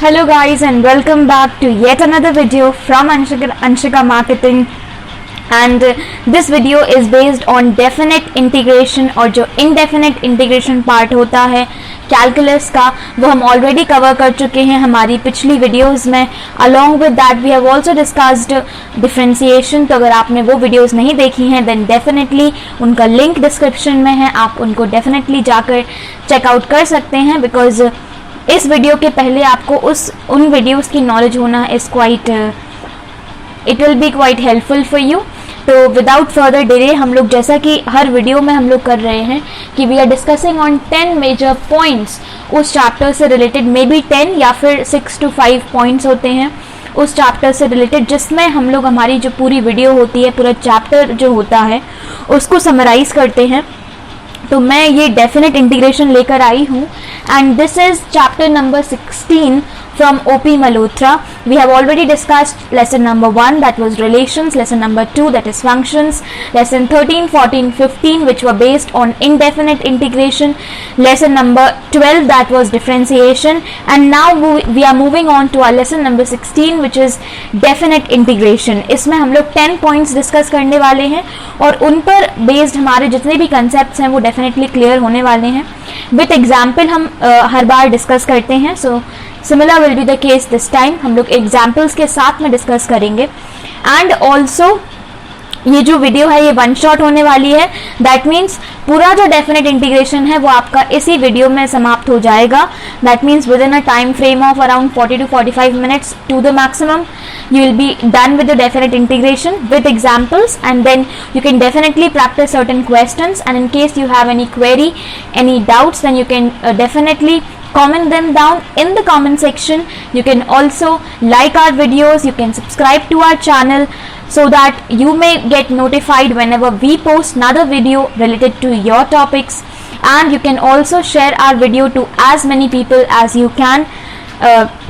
Hello guys and welcome back to yet another video from Anshika Marketing, and this video is based on definite integration और जो indefinite integration part होता है calculus का वो हम already cover कर चुके हैं हमारी पिछली वीडियोस में. Along with that we have also discussed differentiation. तो अगर आपने वो वीडियोस नहीं देखी हैं देन डेफिनेटली उनका लिंक डिस्क्रिप्शन में है, आप उनको डेफिनेटली जाकर चेकआउट कर सकते हैं बिकॉज इस वीडियो के पहले आपको उन वीडियोस की नॉलेज होना is quite it will B quite helpful for you. तो विदाउट फर्दर डिले हम लोग जैसा कि हर वीडियो में हम लोग कर रहे हैं कि we are discussing on 10 major points उस चैप्टर से रिलेटेड, मे बी 10 या फिर 6 to 5 पॉइंट्स होते हैं उस चैप्टर से रिलेटेड, जिसमें हम लोग हमारी जो पूरी वीडियो होती है, पूरा चैप्टर जो होता है उसको समराइज करते हैं. तो मैं ये डेफिनेट इंटीग्रेशन लेकर आई हूँ and this is chapter number 16 from O.P. Malhotra. We have already discussed lesson number 1, that was relations, lesson number 2, that is functions, lesson 13, 14, 15 which were based on indefinite integration, lesson number 12 that was differentiation, and now we are moving on to our lesson number 16 which is definite integration. इसमें हम लोग 10 points discuss करने वाले हैं और उन पर based हमारे जितने भी कंसेप्ट्स हैं वो डेफिनेटली क्लियर होने वाले हैं. विथ एग्जाम्पल हम हर बार डिस्कस करते हैं, so similar will be the case this time. हम लोग एग्जाम्पल्स के साथ में डिस्कस करेंगे एंड ऑल्सो ये जो वीडियो है ये वन शॉट होने वाली है. दैट मीन्स पूरा जो डेफिनेट इंटीग्रेशन है वो आपका इसी वीडियो में समाप्त हो जाएगा. That means within a time frame of around 40 to 45 minutes to the maximum you will be done with the definite integration with examples, and then you can definitely practice certain questions, and in case you have any query, any doubts, then you can definitely comment them down in the comment section. You can also like our videos, you can subscribe to our channel so that you may get notified whenever we post another video related to your topics, and you can also share our video to as many people as you can,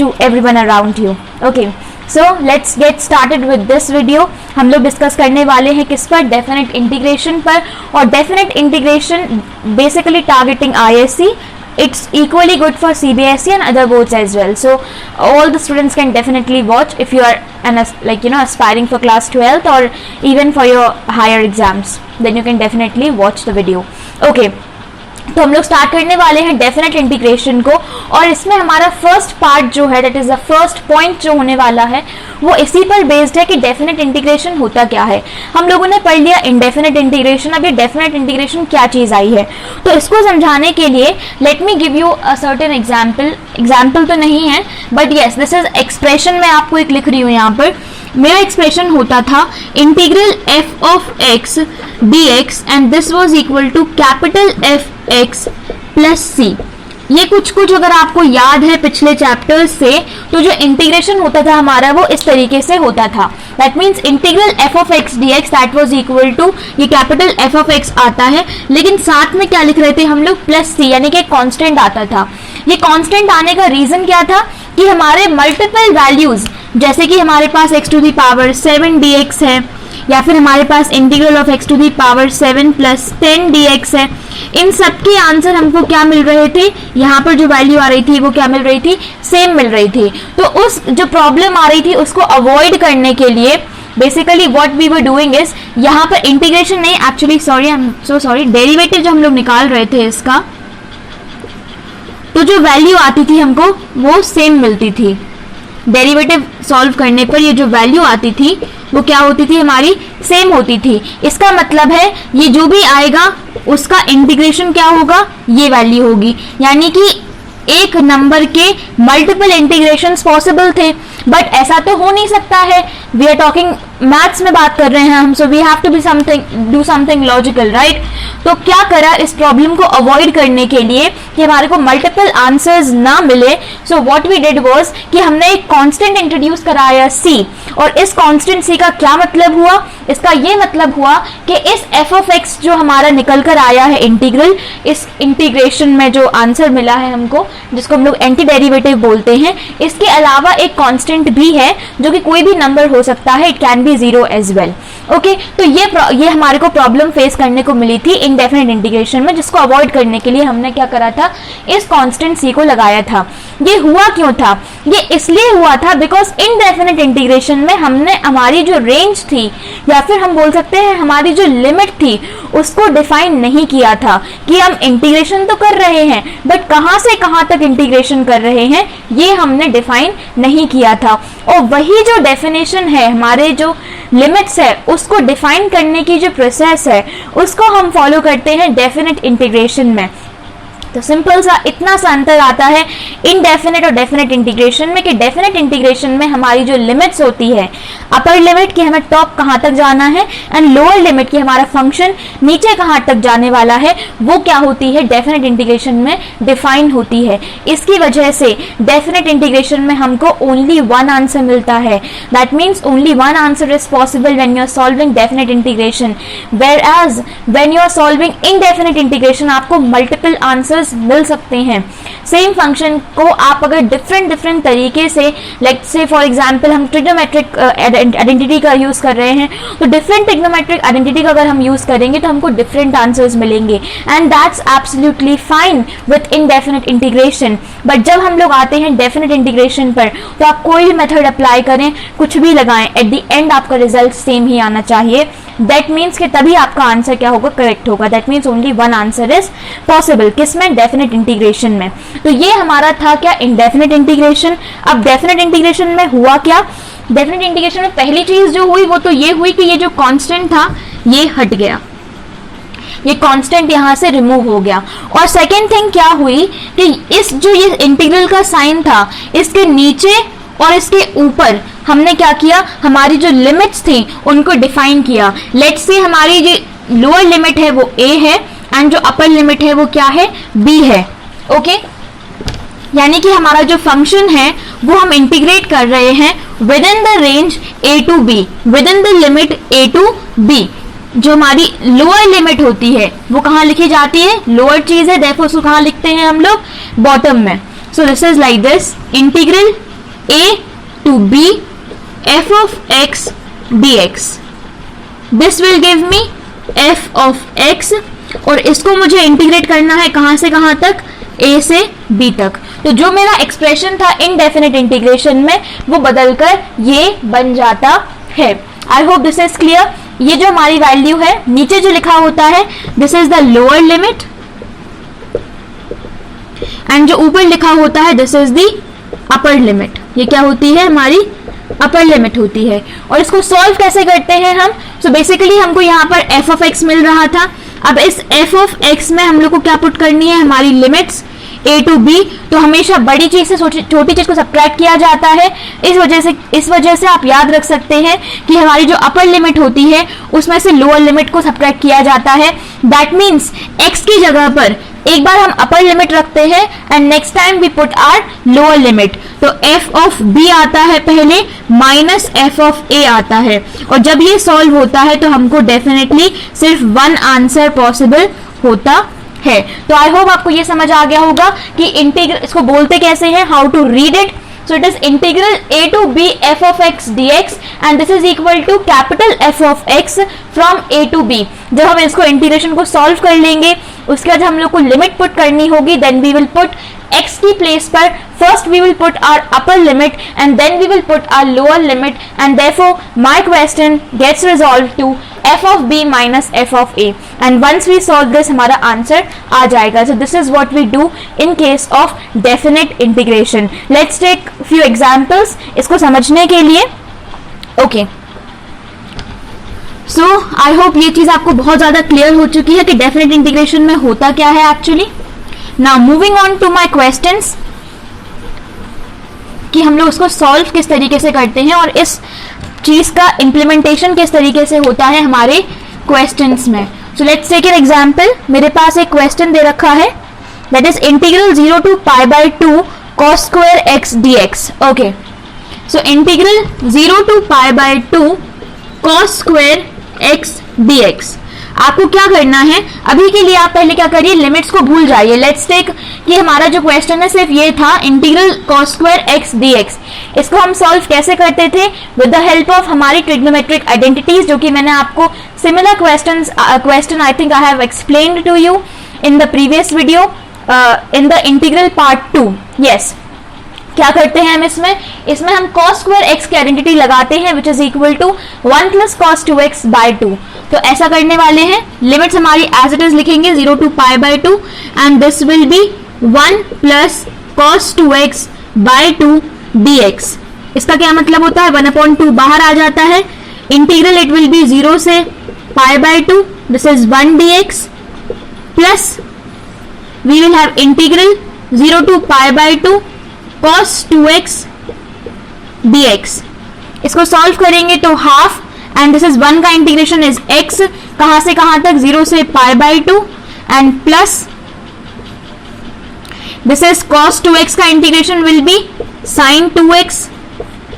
to everyone around you. Okay, so let's get started with this video. हम लोग discuss करने वाले हैं किस पर, definite integration पर. और definite integration basically targeting ISC. It's equally good for CBSE and other boards as well. So all the students can definitely watch if you are aspiring for class 12th or even for your higher exams. Then you can definitely watch the video. Okay. तो हम लोग start करने वाले हैं definite integration को, और इसमें हमारा फर्स्ट पार्ट जो है that is the first point जो होने वाला है वो इसी पर बेस्ड है कि डेफिनेट इंटीग्रेशन होता क्या है. हम लोगों ने पढ़ लिया इंडेफिनेट इंटीग्रेशन. अब ये डेफिनेट इंटीग्रेशन क्या चीज आई है, तो इसको समझाने के लिए let me give you a certain example तो नहीं है but yes this is expression. मैं आपको एक लिख रही हूँ यहाँ पर. मेरा एक्सप्रेशन होता था integral f of x dx and this was equal to capital f(x) plus c. ये कुछ अगर आपको याद है पिछले चैप्टर्स से, तो जो इंटीग्रेशन होता था हमारा वो इस तरीके से होता था. That means integral f of x dx that was equal to ये कैपिटल f of x आता है, लेकिन साथ में क्या लिख रहे थे हम लोग, प्लस c, यानी कि कांस्टेंट आता था. ये कांस्टेंट आने का रीजन क्या था कि हमारे मल्टीपल वैल्यूज, जैसे कि हमारे पास x to the power 7 dx है, या फिर हमारे पास integral of x to the power 7 plus 10 dx है, इन सब के आंसर हमको क्या मिल रहे थे, यहाँ पर जो वैल्यू आ रही थी वो क्या मिल रही थी, सेम मिल रही थी. तो उस जो प्रॉब्लम आ रही थी उसको अवॉइड करने के लिए basically what we were doing is, यहाँ पर इंटीग्रेशन नहीं, actually sorry I am so sorry, derivative जो हम लोग निकाल रहे थे इसका, तो जो वैल्यू आती थी हमको वो सेम मिलती थी. डेरिवेटिव सॉल्व करने पर ये जो वैल्यू आती थी वो क्या होती थी, हमारी सेम होती थी. इसका मतलब है ये जो भी आएगा उसका इंटीग्रेशन क्या होगा, ये वैल्यू होगी. यानी कि एक नंबर के मल्टीपल इंटीग्रेशंस पॉसिबल थे, बट ऐसा तो हो नहीं सकता है. वी आर टॉकिंग मैथ्स में बात कर रहे हैं हम, so we have to be do something logical, right. तो क्या करा इस प्रॉब्लम को अवॉइड करने के लिए कि हमारे को मल्टीपल आंसर्स ना मिले, so what we did was कि हमने एक कांस्टेंट इंट्रोड्यूस कराया c. और इस कांस्टेंट c का क्या मतलब हुआ, इसका ये मतलब हुआ कि इस f of x जो हमारा निकल कर आया है इंटीग्रल, इस इंटीग्रेशन में जो आंसर मिला है हमको, जिसको हम लोग एंटी डेरिवेटिव बोलते हैं, इसके अलावा एक कांस्टेंट भी है जो कि कोई भी नंबर हो सकता है, it can be 0 as well. Okay, तो ये हमारे को प्रॉब्लम फेस करने को मिली थी इनडेफिनेट इंटीग्रेशन में, जिसको अवॉइड करने के लिए हमने क्या करा था, इस कांस्टेंट c को लगाया था. ये हुआ क्यों था, ये इसलिए हुआ था बिकॉज इनडेफिनेट इंटीग्रेशन में हमने हमारी जो रेंज थी या फिर हम बोल सकते हैं हमारी जो लिमिट थी उसको डिफाइन नहीं किया था कि हम इंटीग्रेशन तो कर रहे हैं बट कहां से कहां तक इंटीग्रेशन कर रहे हैं ये हमने डिफाइन नहीं किया था। और वही जो डेफिनेशन है हमारे जो लिमिट्स है उसको डिफाइन करने की जो प्रोसेस है उसको हम फॉलो करते हैं डेफिनेट इंटीग्रेशन में। तो सिंपल सा इतना सा अंतर आता है इनडेफिनेट और डेफिनेट इंटीग्रेशन में कि डेफिनेट इंटीग्रेशन में हमारी जो लिमिट्स होती है अपर लिमिट की हमें टॉप कहाँ तक जाना है एंड लोअर लिमिट की हमारा फंक्शन नीचे कहाँ तक जाने वाला है वो क्या होती है डेफिनेट इंटीग्रेशन में डिफाइन होती है। इसकी वजह से डेफिनेट इंटीग्रेशन में हमको ओनली वन आंसर मिलता है। That means only one answer is possible when you are solving definite integration, whereas when you are solving indefinite integration आपको मल्टीपल आंसर मिल सकते हैं। सेम फंक्शन को आप अगर डिफरेंट तरीके से लाइक से फॉर एग्जांपल हम ट्रिग्नोमेट्रिक आइडेंटिटी का यूज कर रहे हैं तो डिफरेंट ट्रिग्नोमेट्रिक आइडेंटिटी का अगर हम यूज करेंगे तो हमको डिफरेंट आंसर्स मिलेंगे and that's absolutely fine with indefinite integration. But जब हम लोग आते हैं डेफिनेट इंटीग्रेशन पर तो आप कोई भी मेथड अप्लाई करें कुछ भी लगाएं एट द एंड आपका रिजल्ट सेम ही आना चाहिए। दैट मीन्स कि तभी आपका आंसर क्या होगा करेक्ट होगा। That means only one answer is possible किसमें डेफिनेट इंटीग्रेशन में। तो ये हमारा था क्या इंडेफिनेट इंटीग्रेशन। अब डेफिनेट इंटीग्रेशन में हुआ क्या, डेफिनेट इंटीग्रेशन में पहली चीज जो हुई वो तो ये हुई कि ये जो कांस्टेंट था ये हट गया, ये कांस्टेंट यहां से रिमूव हो गया। और सेकेंड थिंग क्या हुई कि इस जो ये इंटीग्रल का साइन था इसके नीचे और इसके ऊपर हमने क्या किया हमारी जो लिमिट्स थी उनको डिफाइन किया। लेट्स से हमारी जो लोअर लिमिट है वो a है एंड जो अपर लिमिट है वो क्या है b है। ओके यानी कि हमारा जो फंक्शन है वो हम इंटीग्रेट कर रहे हैं within the range a to b, within the limit a to b। जो हमारी लोअर लिमिट होती है वो कहाँ लिखी जाती है, लोअर चीज है देयरफॉर उसको कहाँ लिखते हैं हम लोग बॉटम में। So this is like this integral a to b f of x dx, this will give me f of x और इसको मुझे इंटीग्रेट करना है कहां से कहां तक a से b तक। तो जो मेरा एक्सप्रेशन था इनडेफिनेट इंटीग्रेशन में वो बदलकर ये बन जाता है। I hope this is clear. ये जो हमारी वैल्यू है नीचे जो लिखा होता है this is the lower limit and जो ऊपर लिखा होता है this is the upper limit. ये क्या होती है हमारी अपर लिमिट होती है। और इसको सॉल्व कैसे करते हैं हम, सो बेसिकली हमको यहाँ पर f ऑफ x मिल रहा था। अब इस f ऑफ x में हम लोग को क्या पुट करनी है हमारी लिमिट्स a टू b। तो हमेशा बड़ी चीज से छोटी चीज को सब्ट्रैक्ट किया जाता है। इस वजह से आप याद रख सकते हैं कि हमारी जो अपर लिमिट होती है उसमें से लोअर लिमिट को सब्ट्रैक्ट किया जाता है। दैट मीन्स x की जगह पर एक बार हम अपर लिमिट रखते हैं and next time we put our lower limit. तो f ऑफ b आता है पहले माइनस f ऑफ a आता है और जब ये सॉल्व होता है तो हमको डेफिनेटली सिर्फ वन आंसर पॉसिबल होता है। तो आई होप आपको ये समझ आ गया होगा कि इंटीग्रल इसको बोलते कैसे हैं, how to read it. So it is integral a to b f of x dx and this is equal to capital F of x from a to b। जब हम इसको इंटीग्रेशन को सॉल्व कर लेंगे उसके बाद हम लोग को लिमिट पुट करनी होगी। Then we will put x की प्लेस पर first we will put our upper limit and then we will put our lower limit and therefore my question gets resolved to f of b minus f of a and once we solve this हमारा answer आ जाएगा। So this is what we do in case of definite integration. Let's take few examples इसको समझने के लिए। Okay. So I hope ये चीज आपको बहुत ज्यादा क्लियर हो चुकी है कि डेफिनेट इंटीग्रेशन में होता क्या है actually. Now moving on to my questions कि हम लोग उसको सॉल्व किस तरीके से करते हैं और इस चीज का इम्प्लीमेंटेशन किस तरीके से होता है हमारे क्वेश्चंस में। So let's take an example. मेरे पास एक क्वेश्चन दे रखा है that is integral 0 to π/2 cos square x dx। Okay so integral 0 to π/2 cos square x dx आपको क्या करना है, अभी के लिए आप पहले क्या करिए लिमिट्स को भूल जाइए। लेट्स टेक कि हमारा जो क्वेश्चन है सिर्फ ये था integral cos square x dx। इसको हम सॉल्व कैसे करते थे विद द हेल्प ऑफ हमारी ट्रिग्नोमेट्रिक आइडेंटिटीज, जो कि मैंने आपको similar question I think I have explained to you in the previous video in the integral part 2। Yes क्या करते हैं हम इसमें हम cos स्क्वायर x की आइडेंटिटी लगाते हैं which is equal to 1 plus cos 2x by 2। तो ऐसा करने वाले हैं, लिमिट्स हमारी एज इट इज लिखेंगे 0 to pi by 2 and this will be 1 plus cos 2x by 2 dx। इसका क्या मतलब होता है, 1/2 बाहर आ जाता है, इंटीग्रल इट विल बी 0 से pi by 2, this is 1 dx plus we will have integral 0 to pi by 2 cos 2x dx। इसको सॉल्व करेंगे तो हाफ एंड दिस इज 1 का इंटीग्रेशन इज x, कहां से कहां तक, 0 से pi by 2 and plus this is cos 2x का integration will be sin 2x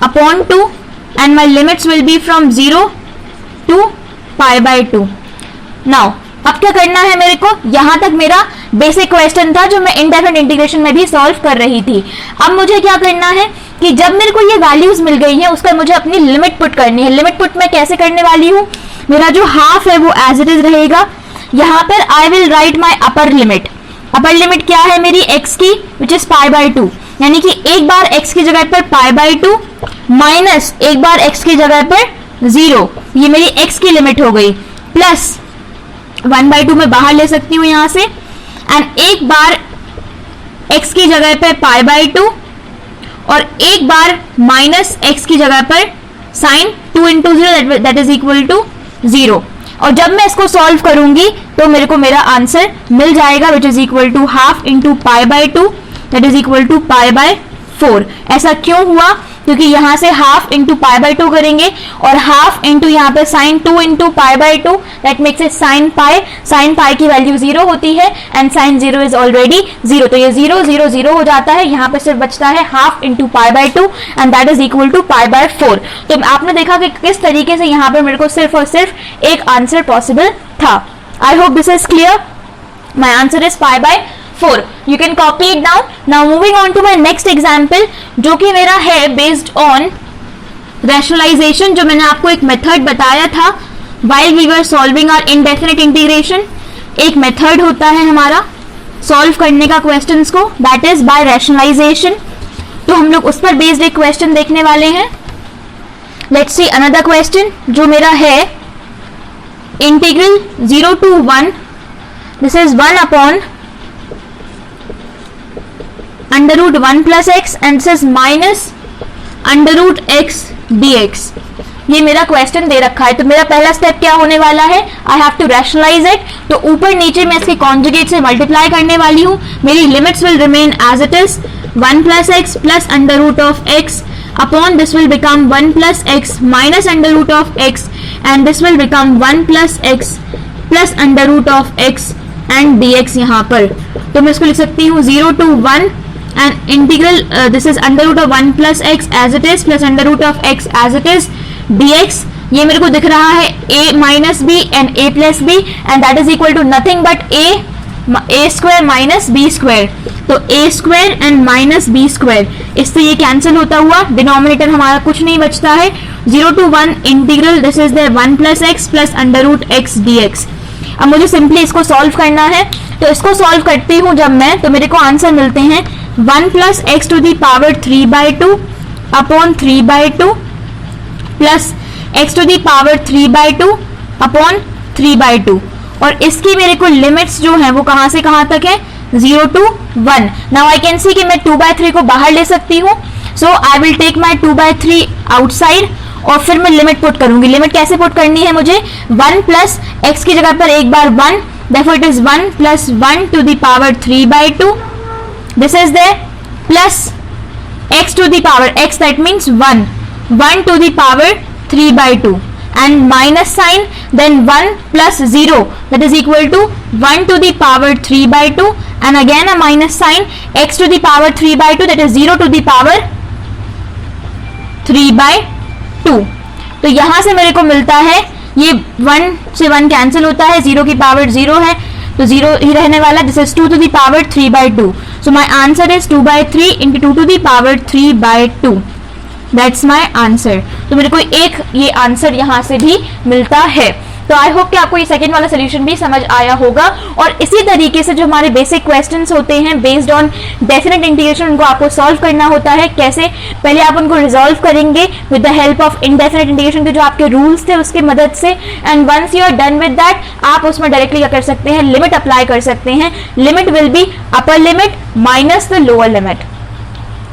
upon 2 and my limits will be from 0 to pi by 2। Now अब क्या करना है मेरे को, यहां तक मेरा बेसिक क्वेश्चन था जो मैं इनडेफिनिट इंटीग्रेशन में भी सॉल्व कर रही थी। अब मुझे क्या करना है कि जब मेरे को ये वैल्यूज मिल गई हैं उसका मुझे अपनी लिमिट पुट करनी है। लिमिट पुट मैं कैसे करने वाली हूँ, मेरा जो हाफ है वो एज इट इज रहेगा, यहाँ पर आई will right my upper limit. Upper limit क्या है मेरी x की, विच इज पाई बाय 2, यानी कि एक बार x की जगह पर पाई बाय 2 माइनस एक बार x की जगह पर 0, ये मेरी x की लिमिट हो गई, प्लस 1/2 में बाहर ले सकती हूँ यहाँ से, एंड एक बार x की जगह पर पाई बाय 2 और एक बार माइनस x की जगह पर sine 2 into 0 that is equal to 0। और जब मैं इसको सॉल्व करूंगी तो मेरे को मेरा आंसर मिल जाएगा which is equal to half into pi by 2 that is equal to pi by 4। ऐसा क्यों हुआ, क्योंकि यहाँ से हाफ इंटू पाई बाय 2 करेंगे और हाफ इंटू यहाँ पे sine 2 into pi by 2 that makes it sine pi. Sine pi की वैल्यू 0 होती है एंड साइन 0 इज ऑलरेडी 0, तो ये 0 0 0 हो जाता है, यहाँ पे सिर्फ बचता है half into pi by 2 and that is equal to pi by 4। तो आपने देखा कि किस तरीके से यहाँ पे मेरे को सिर्फ और सिर्फ एक आंसर पॉसिबल था। I hope this is clear. My answer is pi by 4. You can copy it down. Now moving on to my next example, जो कि मेरा है based on rationalization, जो मैंने आपको एक मेथड बताया था while we were solving our indefinite integration। एक मेथड होता है हमारा सॉल्व करने का क्वेश्चंस को, that is by rationalization। तो हम लोग उस पर बेस्ड एक क्वेश्चन देखने वाले हैं। Let's see another question, जो मेरा है integral 0 to 1, this is 1 upon under root 1 plus X and this is minus under root X dx। ये मेरा क्वेश्चन दे रखा है, तो मेरा पहला स्टेप क्या होने वाला है, I have to rationalise it. तो ऊपर नीचे मैं इसके कॉन्जुगेट से मल्टीप्लाई करने वाली हूँ। मेरी limits will remain as it is 1 plus X plus under root of X upon this will become 1 plus X minus under root of X and this will become 1 plus X plus under root of X and dx यहाँ पर। तो मैं इसको लिख सकती हूँ 0 to 1 and integral this is under root of 1 plus x as it is plus under root of x as it is dx। ये मेरे को दिख रहा है a minus b and a plus b and that is equal to nothing but a square minus b square। तो a square and minus b square, इससे ये cancel होता हुआ डिनोमिनेटर हमारा कुछ नहीं बचता है। 0 to 1 integral this is the 1 plus x plus under root x dx। अब मुझे सिंपली इसको सॉल्व करना है, तो इसको सॉल्व करती हूँ जब मैं, तो मेरे को आंसर मिलते हैं 1 plus X to the power 3/2 upon 3/2 plus X to the power 3/2 upon 3/2। और इसकी मेरे को लिमिट्स जो है वो कहां से कहां तक है, 0 to 1। Now I can see कि मैं 2/3 को बाहर ले सकती हूँ, so I will take my 2/3 outside और फिर मैं लिमिट पुट करूंगी। लिमिट कैसे पुट करनी है मुझे, 1 प्लस एक्स की जगह पर एक बार 1, therefore it is 1 plus 1 to the power 3/2, this is there, plus x to the power x, that means 1 to the power 3/2 and minus sign, then 1 plus 0 that is equal to 1 to the power 3/2 and again a minus sign, x to the power 3/2 that is 0 to the power 3/2। तो यहां से मेरे को मिलता है ये 1 से 1 cancel होता है, 0 की पावर 0 है तो 0 ही रहने वाला, this is 2 to the power 3/2। So my answer is 2/3 into 2 to the power 3/2, that's my answer. तो मेरे को एक ये आंसर यहाँ से भी मिलता है। तो तो आई होप कि आपको ये सेकंड वाला सोल्यूशन भी समझ आया होगा। और इसी तरीके से जो हमारे बेसिक क्वेश्चंस होते हैं बेस्ड ऑन डेफिनेट इंटीग्रेशन, उनको आपको सॉल्व करना होता है। कैसे? पहले आप उनको रिजॉल्व करेंगे with the help of indefinite integration के जो आपके रूल्स थे उसकी मदद से, and once you are done with that आप उसमें डायरेक्टली क्या कर सकते हैं, लिमिट अप्लाई कर सकते हैं। Limit will be upper limit minus the lower limit,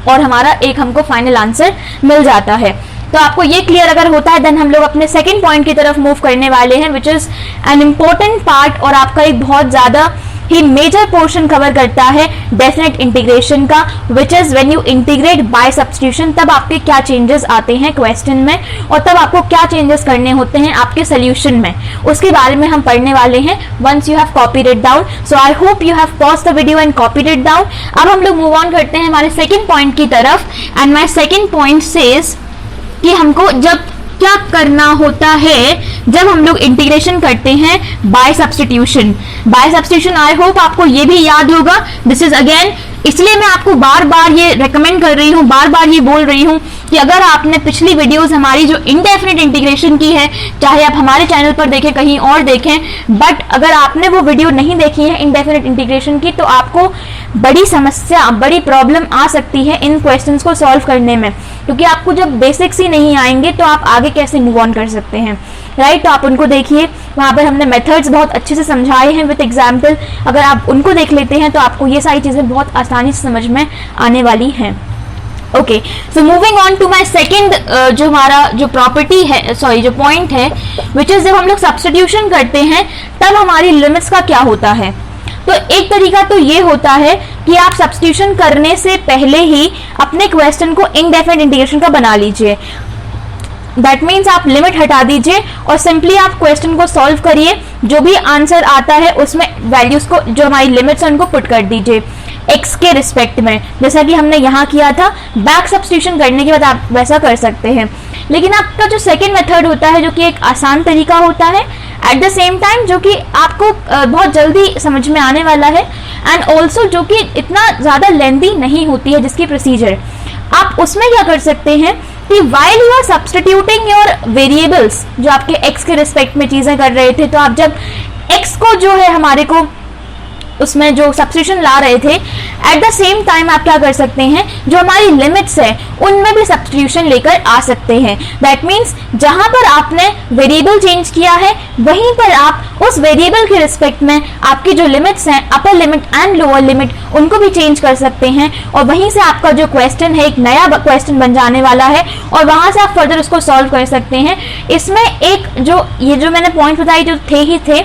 और हमारा एक हमको फाइनल आंसर मिल जाता है। तो आपको ये क्लियर अगर होता है, देन हम लोग अपने सेकंड पॉइंट की तरफ मूव करने वाले हैं, which is an important part और आपका एक बहुत ज्यादा ही मेजर पोर्शन कवर करता है डेफिनेट इंटीग्रेशन का, which is when you integrate by substitution. तब आपके क्या चेंजेस आते हैं क्वेश्चन में, और तब आपको क्या चेंजेस करने होते हैं आपके सोल्यूशन में, उसके बारे में हम पढ़ने वाले हैं once you have copied it down. So I hope you have paused the video and copied it down. अब हम लोग मूव ऑन करते हैं हमारे सेकेंड पॉइंट की तरफ, and my second point says कि हमको जब क्या करना होता है जब हम लोग इंटीग्रेशन करते हैं by substitution. By substitution I hope आपको ये भी याद होगा। दिस इज अगेन, इसलिए मैं आपको बार बार ये रेकमेंड कर रही हूँ, बार बार ये बोल रही हूँ कि अगर आपने पिछली वीडियोस हमारी जो इनडेफिनेट इंटीग्रेशन की है, चाहे आप हमारे चैनल पर देखें कहीं और देखें, बट अगर आपने वो वीडियो नहीं देखी है इनडेफिनेट इंटीग्रेशन की, तो आपको बड़ी समस्या, बड़ी प्रॉब्लम आ सकती है इन क्वेश्चंस को सॉल्व करने में, क्योंकि आपको जब बेसिक्स ही नहीं आएंगे तो आप आगे कैसे मूव ऑन कर सकते हैं, राइट? तो आप उनको देखिए, वहां पर हमने मेथड्स बहुत अच्छे से समझाए हैं विद एग्जाम्पल। अगर आप उनको देख लेते हैं तो आपको ये सारी चीजें बहुत आसानी से समझ में आने वाली हैं। Okay, so moving on to my second, जो हमारा जो प्रॉपर्टी है, सॉरी जो पॉइंट है, विच इज जब हम लोग सब्स्टिट्यूशन करते हैं तब हमारी लिमिट्स का क्या होता है। तो एक तरीका तो ये होता है कि आप सब्स्टिट्यूशन करने से पहले ही अपने क्वेश्चन को इनडेफिनेट इंटीग्रेशन का बना लीजिए। दैट मीन्स आप लिमिट हटा दीजिए और सिंपली आप क्वेश्चन को सॉल्व करिए, जो भी आंसर आता है उसमें वैल्यूज को, जो हमारी लिमिट्स हैं उनको पुट कर दीजिए x के रिस्पेक्ट में, जैसा कि हमने यहाँ किया था। बैक सब्स्टिट्यूशन करने के बाद आप वैसा कर सकते हैं। लेकिन आपका जो सेकेंड मेथड होता है, जो कि एक आसान तरीका होता है, एट द सेम टाइम जो कि आपको बहुत जल्दी समझ में आने वाला है, एंड ऑल्सो जो कि इतना ज्यादा लेंथी नहीं होती है जिसकी प्रोसीजर, आप उसमें क्या कर सकते हैं कि while you are substituting your variables, जो आपके x के रिस्पेक्ट में चीजें कर रहे थे, तो आप जब x को जो है हमारे को उसमें जो सब्स्टिट्यूशन ला रहे थे, एट द सेम टाइम आप क्या कर सकते हैं, जो हमारी लिमिट्स है उनमें भी सब्स्टिट्यूशन लेकर आ सकते हैं। दैट मीन्स जहां पर आपने वेरिएबल चेंज किया है वहीं पर आप उस वेरिएबल के रिस्पेक्ट में आपकी जो लिमिट्स हैं, अपर लिमिट एंड लोअर लिमिट, उनको भी चेंज कर सकते हैं, और वहीं से आपका जो क्वेश्चन है एक नया क्वेश्चन बन जाने वाला है, और वहां से आप फर्दर उसको सॉल्व कर सकते हैं। इसमें एक जो ये जो मैंने पॉइंट बताई जो थे ही थे,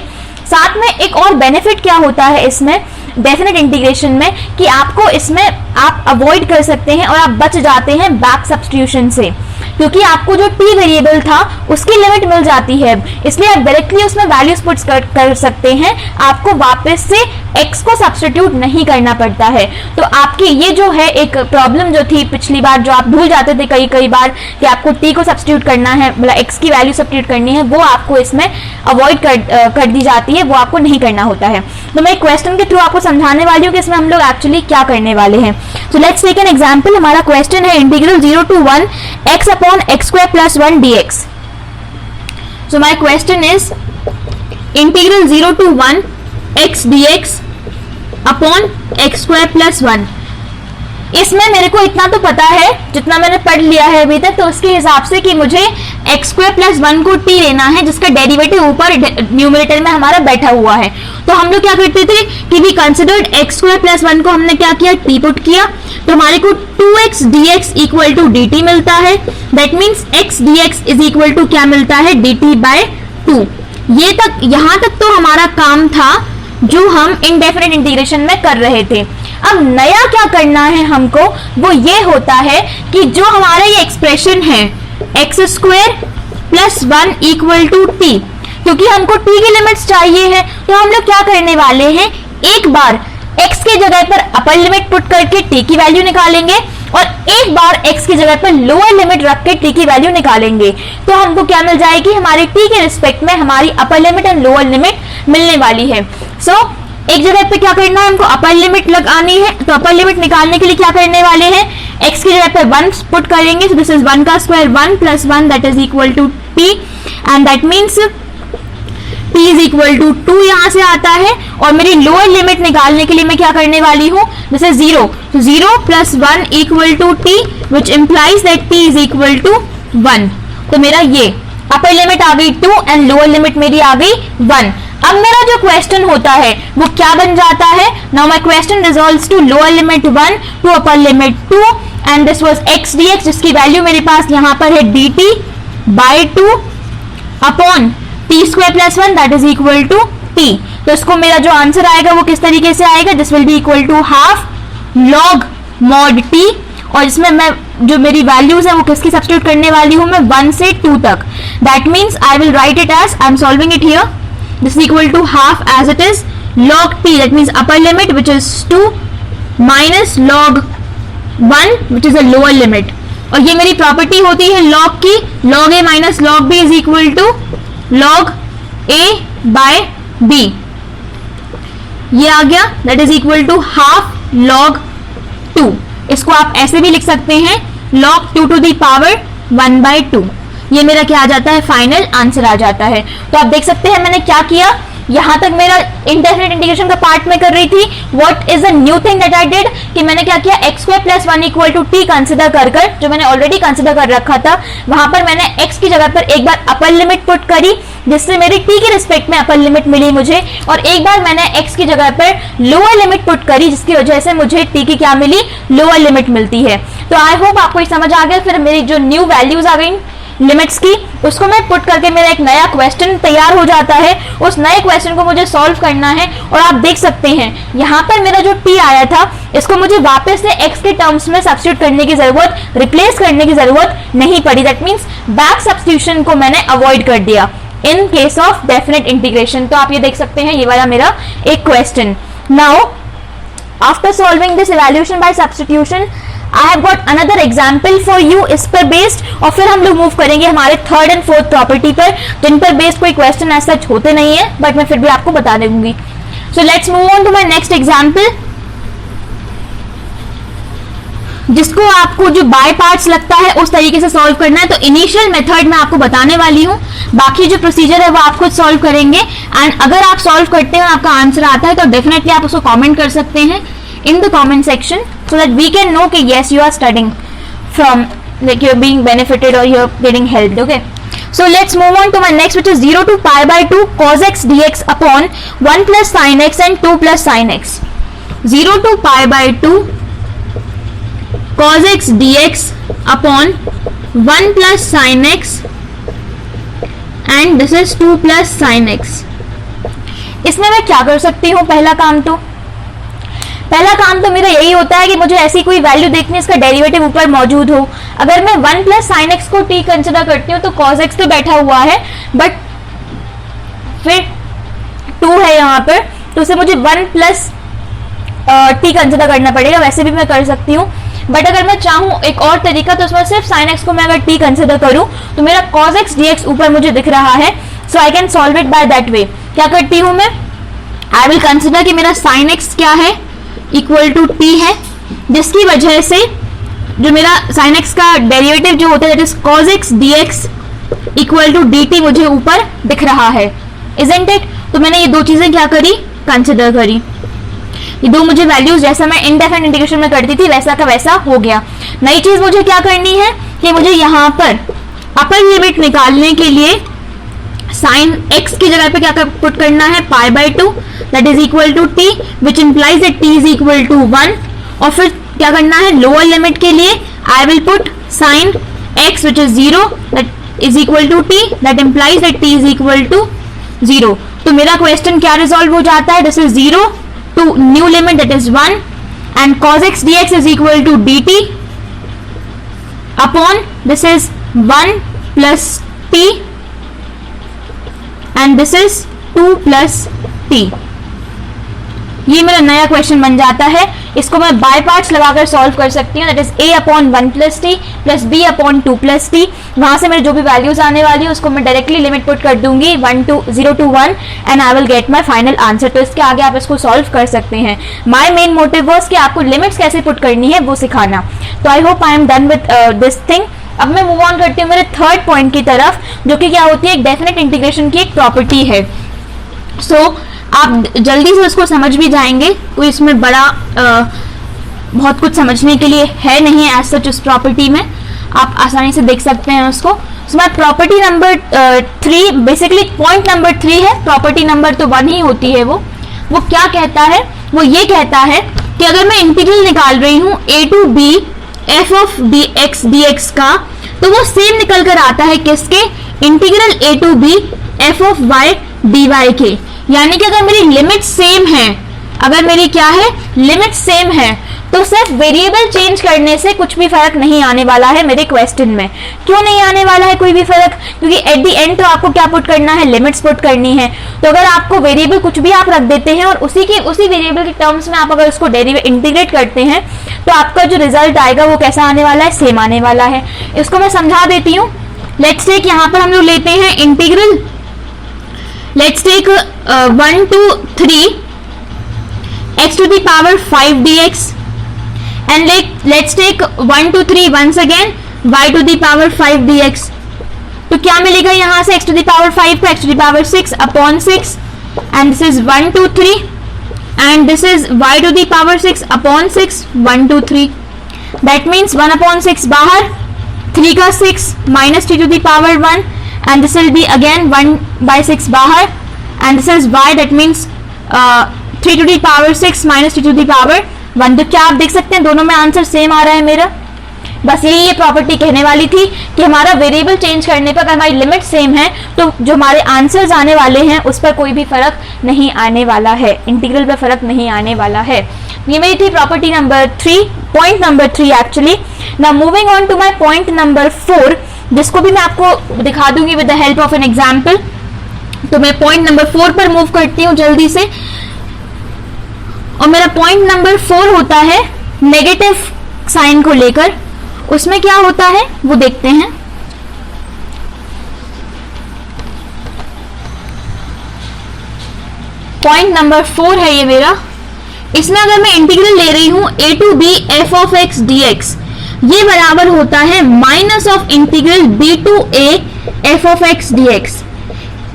साथ में एक और बेनिफिट क्या होता है इसमें डेफिनेट इंटीग्रेशन में, कि आपको इसमें आप अवॉइड कर सकते हैं और आप बच जाते हैं बैक सब्स्टिट्यूशन से, क्योंकि आपको जो t वेरिएबल था उसकी लिमिट मिल जाती है, इसलिए आप डायरेक्टली उसमें वैल्यूज पुट कर सकते हैं, आपको वापस से x को सब्स्टिट्यूट नहीं करना पड़ता है। तो आपकी ये जो है एक प्रॉब्लम जो थी पिछली बार, जो आप भूल जाते थे कई बार कि आपको t को सब्स्टिट्यूट करना है, मतलब x की वैल्यू सब्स्टिट्यूट करनी है, वो आपको इसमें अवॉइड कर दी जाती है, वो आपको नहीं करना होता है। तो मैं क्वेश्चन के थ्रू आपको समझाने वाली हूँ कि इसमें हम लोग एक्चुअली क्या करने वाले हैं। So let's take an example. हमारा क्वेश्चन है integral 0 to 1 x upon x square plus 1 dx. So my question is integral 0 to 1 x dx upon x square plus 1. इसमें मेरे को इतना तो पता है जितना मैंने पढ़ लिया है अभी तक, तो उसके हिसाब से कि मुझे x स्क्वायर प्लस 1 को t लेना है, जिसका डेरिवेटिव ऊपर न्यूमरेटर में हमारा बैठा हुआ है। तो हम लोग क्या करते थे कि we considered x square plus 1 को हमने क्या किया, t पुट किया, तो हमारे को 2x dx equal to dt मिलता है। That means x dx is equal to क्या मिलता है, dt बाय 2। ये तक, यहां तक तो हमारा काम था जो हम इनडेफिनेट इंटीग्रेशन में कर रहे थे। अब नया क्या करना है हमको, वो ये होता है कि जो हमारा ये एक्सप्रेशन है x square plus 1 equal to t, क्योंकि हमको टी की लिमिट्स चाहिए है, तो हम लोग क्या करने वाले हैं, एक बार x के जगह पर अपर लिमिट पुट करके t की वैल्यू निकालेंगे और एक बार x की जगह पर लोअर लिमिट रख के t की वैल्यू निकालेंगे। तो हमको क्या मिल जाएगी, हमारी t के रिस्पेक्ट में हमारी अपर लिमिट एंड लोअर लिमिट मिलने वाली है। सो एक जगह पे क्या करना है, हमको अपर लिमिट लगानी है, तो अपर लिमिट निकालने के लिए क्या करने वाले हैं, x की जगह पर 1 पुट करेंगे, so this is 1 का square 1 plus 1 that is equal to t, and that means t is equal to 2 यहां से आता है, और मेरी लोअर लिमिट निकालने के लिए मैं क्या करने वाली हूं, दिस इज 0, तो 0 plus 1 equal to t, which implies that t is equal to 1। तो मेरा ये अपर लिमिट आ गई 2 एंड लोअर लिमिट मेरी आ गई 1। अब मेरा जो क्वेश्चन होता है वो क्या बन जाता है, now my question resolves to lower limit 1 to upper limit 2, and this was x dx, जिसकी वैल्यू मेरे पास यहाँ पर है dt by 2 upon t square plus 1 that is equal to t। तो इसको मेरा जो आंसर आएगा वो किस तरीके से आएगा, this will be equal to half log mod t, और इसमें मैं जो मेरी वैल्यूज है वो किसकी सब्स्टिट्यूट करने वाली हूं मैं 1 से 2 तक। That means I will write it as, I am solving it here, this equal to half as it is log t, that means upper limit which is 2 minus log 1 which is a lower limit, और ये मेरी property होती है log की, log a minus log b is equal to log a by b। ये आ गया, that is equal to half log 2। इसको आप ऐसे भी लिख सकते हैं log 2 to the power 1 by 2। ये मेरा क्या आ जाता है, फाइनल आंसर आ जाता है। तो आप देख सकते हैं मैंने क्या किया, यहां तक मेरा इंडेफिनिट इंटीग्रेशन का पार्ट में कर रही थी। What is the new thing that I did, कि मैंने क्या किया, x square plus 1 equal to t consider कर जो मैंने ऑलरेडी कंसिडर कर रखा था, वहां पर मैंने एक्स की जगह पर एक बार अपर लिमिट पुट करी, जिससे मेरी टी के रिस्पेक्ट में अपर लिमिट मिली मुझे, और एक बार मैंने एक्स की जगह पर लोअर लिमिट पुट करी, जिसकी वजह से मुझे टी की क्या मिली, लोअर लिमिट मिलती है। तो आई होप आपको ये समझ आ गया। फिर मेरी जो न्यू वैल्यूज आ गई लिमिट्स की, उसको मैं पुट करके मेरा एक नया क्वेश्चन तैयार हो जाता है। उस नए क्वेश्चन को मुझे सॉल्व करना है, और आप देख सकते हैं यहाँ पर मेरा जो t आया था, इसको मुझे वापस से x के टर्म्स में सब्स्टिट्यूट करने की जरूरत, रिप्लेस करने की जरूरत नहीं पड़ी। दैट मीन्स बैक सब्स्टिट्यूशन को मैंने अवॉइड कर दिया इन केस ऑफ डेफिनेट इंटीग्रेशन। तो आप ये देख सकते हैं, ये वाला मेरा एक question. Now after solving this evaluation by substitution, I have got another example for you इस पर बेस्ड, और फिर हम लोग मूव करेंगे हमारे थर्ड एंड फोर्थ प्रॉपर्टी पर, जिन पर बेस्ड कोई क्वेश्चन ऐसा सच होते नहीं है, बट मैं फिर भी आपको बता दूंगी। So let's move on to my next example, जिसको आपको जो बाय पार्ट्स लगता है उस तरीके से सॉल्व करना है। तो इनिशियल मेथड मैं आपको बताने वाली हूँ, बाकी जो प्रोसीजर है वो आप खुद सॉल्व करेंगे, एंड अगर आप सॉल्व करते हैं और आपका आंसर आता है तो डेफिनेटली आप उसको कॉमेंट कर सकते हैं in the comment section, so that we can know कि yes you are studying from, like you're being benefited or you're getting helped. Okay, so let's move on to my next, which is 0 to pi by 2 cos x dx upon 1 plus sin x and 2 plus sin x। 0 to pi by 2 cos x dx upon 1 plus sin x and this is 2 plus sin x। इसमें मैं क्या कर सकती हूँ, पहला काम तो मेरा यही होता है कि मुझे ऐसी कोई वैल्यू देखनी है इसका डेरिवेटिव ऊपर मौजूद हो। अगर मैं 1 प्लस साइन एक्स को t कंसिडर करती हूँ तो cos x तो बैठा हुआ है, बट फिर 2 है यहाँ पर, तो उसे मुझे 1 प्लस t कंसिडर करना पड़ेगा। वैसे भी मैं कर सकती हूँ, बट अगर मैं चाहूँ एक और तरीका, तो उसमें सिर्फ साइन एक्स को मैं अगर t कंसिडर करूँ तो मेरा cos x dx ऊपर मुझे दिख रहा है, so I can solve it by that way. क्या करती हूँ मैं, आई विल कंसिडर कि मेरा साइन एक्स क्या है, इक्वल टू t है, जिसकी वजह से जो मेरा sin x का डेरिवेटिव जो होता है, that is cos x dx equal to dt मुझे ऊपर दिख रहा है, isn't it? तो मैंने ये दो चीजें क्या करी, कंसिडर करी। ये दो मुझे वैल्यूज जैसा मैं इनडेफिनिट इंटीग्रेशन में करती थी वैसा का वैसा हो गया। नई चीज मुझे क्या करनी है कि मुझे यहाँ पर अपर लिमिट निकालने के लिए साइन x की जगह पे क्या पुट करना है, pi by 2 that is equal to t, which implies that t is equal to 1, और फिर क्या करना है, लोअर लिमिट के लिए I will put sine x which is 0 that is equal to t, that implies that t is equal to 0। तो मेरा question क्या रिजॉल्व हो जाता है, this is 0 to new limit that is 1 and cos x dx is equal to dt upon this is 1 plus t and this is 2 plus t। ये मेरा नया question बन जाता है। इसको मैं बाय पार्ट्स लगाकर सॉल्व कर सकती हूँ, that is a upon 1 plus T plus b upon 2 plus T. वहां से मेरे जो भी वैल्यूज आने वाली है उसको मैं डायरेक्टली लिमिट पुट कर दूंगी 0 to 1 and I will get my final answer. तो इसके आगे आप इसको सॉल्व कर सकते हैं। माय मेन मोटिव वाज कि आपको लिमिट्स कैसे पुट करनी है वो सिखाना। तो I hope I am done with this thing. अब मैं मूव ऑन करती हूँ मेरे थर्ड पॉइंट की तरफ, जो कि क्या होती है, एक डेफिनेट इंटीग्रेशन की एक प्रॉपर्टी है। आप जल्दी से उसको समझ भी जाएंगे, कोई इसमें बड़ा बहुत कुछ समझने के लिए है नहीं एज सच उस प्रॉपर्टी में, आप आसानी से देख सकते हैं उसको। So my property number 3 basically point number 3 है, प्रॉपर्टी नंबर तो 1 ही होती है। वो क्या कहता है, वो ये कहता है कि अगर मैं इंटीग्रल निकाल रही हूँ a to b f of dx का, तो वो सेम निकल कर आता है किसके, integral a to b f of y dy के। यानी कि अगर मेरी लिमिट सेम है, अगर मेरी क्या है, लिमिट सेम है, तो सिर्फ वेरिएबल चेंज करने से कुछ भी फर्क नहीं आने वाला है मेरे क्वेश्चन में। क्यों नहीं आने वाला है कोई भी फर्क, क्योंकि एट द एंड तो आपको क्या पुट करना है, लिमिट्स पुट करनी है। तो अगर आपको वेरिएबल कुछ भी आप रख देते हैं और उसी वेरिएबल के टर्म्स में आप अगर उसको इंटीग्रेट करते हैं, तो आपका जो रिजल्ट आएगा वो कैसा आने वाला है, सेम आने वाला है। इसको मैं समझा देती हूँ। लेट्स टेक, यहाँ पर हम लोग लेते हैं integral, let's take 1 to 3 x to the power 5 dx and let's take 1 to 3 once again y to the power 5 dx। तो क्या मिलेगा यहाँ से, x to the power 5 को x to the power 6 upon 6 and this is 1 to 3 and this is y to the power 6 upon 6 1 to 3। that means 1 upon 6 बाहर, 3 का 6 minus 3 to the power 1 and this will be again 1 by 6 बाहर and this is y, that means 3 to the power 6 minus 3 to the power 1। तो क्या आप देख सकते हैं दोनों में आंसर सेम आ रहा है मेरा। बस यही ये प्रॉपर्टी कहने वाली थी कि हमारा वेरिएबल चेंज करने पर अगर हमारी लिमिट सेम है तो जो हमारे आंसर्स आने वाले हैं उस पर कोई भी फर्क नहीं आने वाला है, इंटीग्रल पर फर्क नहीं आने वाला है। ये मेरी थी property number 3, point number 3 actually. Now moving on to my point number 4, जिसको भी मैं आपको दिखा दूंगी with the help of an example. तो मैं पॉइंट नंबर 4 पर मूव करती हूँ जल्दी से, और मेरा पॉइंट नंबर 4 होता है नेगेटिव साइन को लेकर। उसमें क्या होता है वो देखते हैं। पॉइंट नंबर 4 है ये मेरा। इसमें अगर मैं इंटीग्रल ले रही हूं a to b f of x dx, ये बराबर होता है minus of integral b to a f of x dx।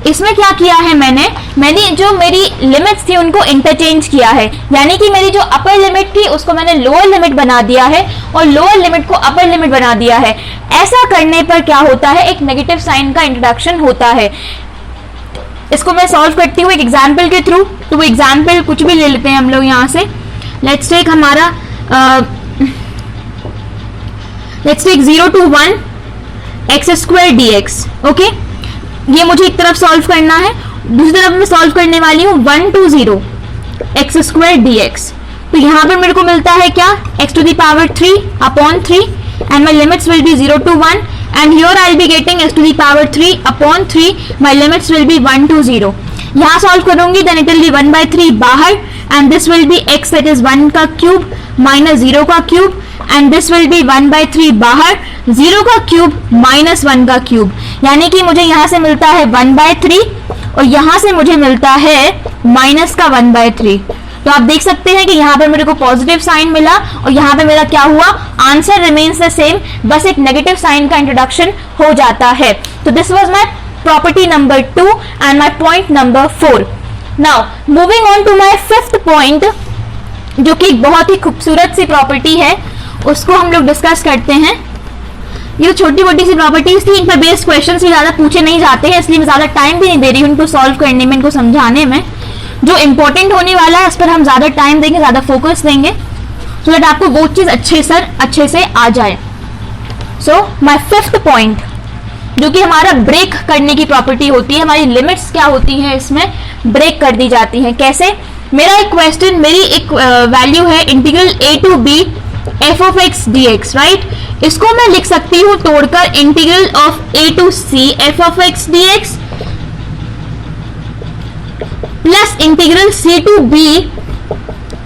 इसमें क्या किया है मैंने जो मेरी लिमिट्स थी उनको इंटरचेंज किया है, यानी कि मेरी जो अपर लिमिट थी उसको मैंने लोअर लिमिट बना दिया है और लोअर लिमिट को अपर लिमिट बना दिया है। ऐसा करने पर क्या होता है, एक नेगेटिव साइन का इंट्रोडक्शन होता है। इसको मैं सॉल्व करती हूँ एक एग्जाम्पल के थ्रू। तो वो एग्जाम्पल कुछ भी ले लेते हैं हम लोग यहाँ से। लेट्स टेक हमारा let's take 0 to 1 x square dx। Okay, ये मुझे एक तरफ सॉल्व करना है, दूसरी तरफ मैं सॉल्व करने वाली हूँ 1 to 0 x square dx। तो यहाँ पर मेरे को मिलता है क्या, x to the power 3 upon 3 and my limits will be 0 to 1 and here I will be getting x to the power 3 upon 3, my limits will be 1 to 0। यहाँ solve करूंगी then it will be 1 by 3 बाहर and this will be x that is 1 का cube minus 0 का cube and this will be 1 by 3 बाहर 0 का cube minus 1 का cube, यानी कि मुझे यहाँ से मिलता है 1 by 3 और यहाँ से मुझे मिलता है माइनस का 1 by 3। तो आप देख सकते हैं कि यहाँ पर मेरे को पॉजिटिव साइन मिला और यहाँ पे मेरा क्या हुआ, आंसर रिमेन्स द सेम, बस एक नेगेटिव साइन का इंट्रोडक्शन हो जाता है। तो this was my property number 2 and my point number 4। Now moving on to my fifth point, जो कि एक बहुत ही खूबसूरत सी प्रॉपर्टी है, उसको हम लोग डिस्कस करते हैं। ये छोटी मोटी सी प्रॉपर्टीज थी, इन पर बेस्ड क्वेश्चंस भी ज्यादा पूछे नहीं जाते हैं, इसलिए मैं ज्यादा टाइम भी नहीं दे रही हूँ इनको सॉल्व करने में, इनको समझाने में। जो इंपॉर्टेंट होने वाला है उस पर हम ज्यादा टाइम देंगे, ज्यादा फोकस देंगे, सो दैट आपको वो चीज अच्छे से आ जाए। सो माय फिफ्थ पॉइंट, जो कि हमारा ब्रेक करने की प्रॉपर्टी होती है, हमारी लिमिट्स क्या होती है इसमें ब्रेक कर दी जाती हैं। कैसे, मेरा एक क्वेश्चन, मेरी एक वैल्यू है integral a to b f of x dx, right. इसको मैं लिख सकती हूँ तोड़कर integral of a to c f of x dx plus integral c to b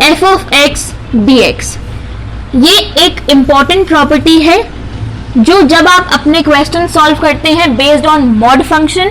f of x dx। ये एक इंपॉर्टेंट प्रॉपर्टी है जो जब आप अपने क्वेश्चन सॉल्व करते हैं बेस्ड ऑन मॉड फंक्शन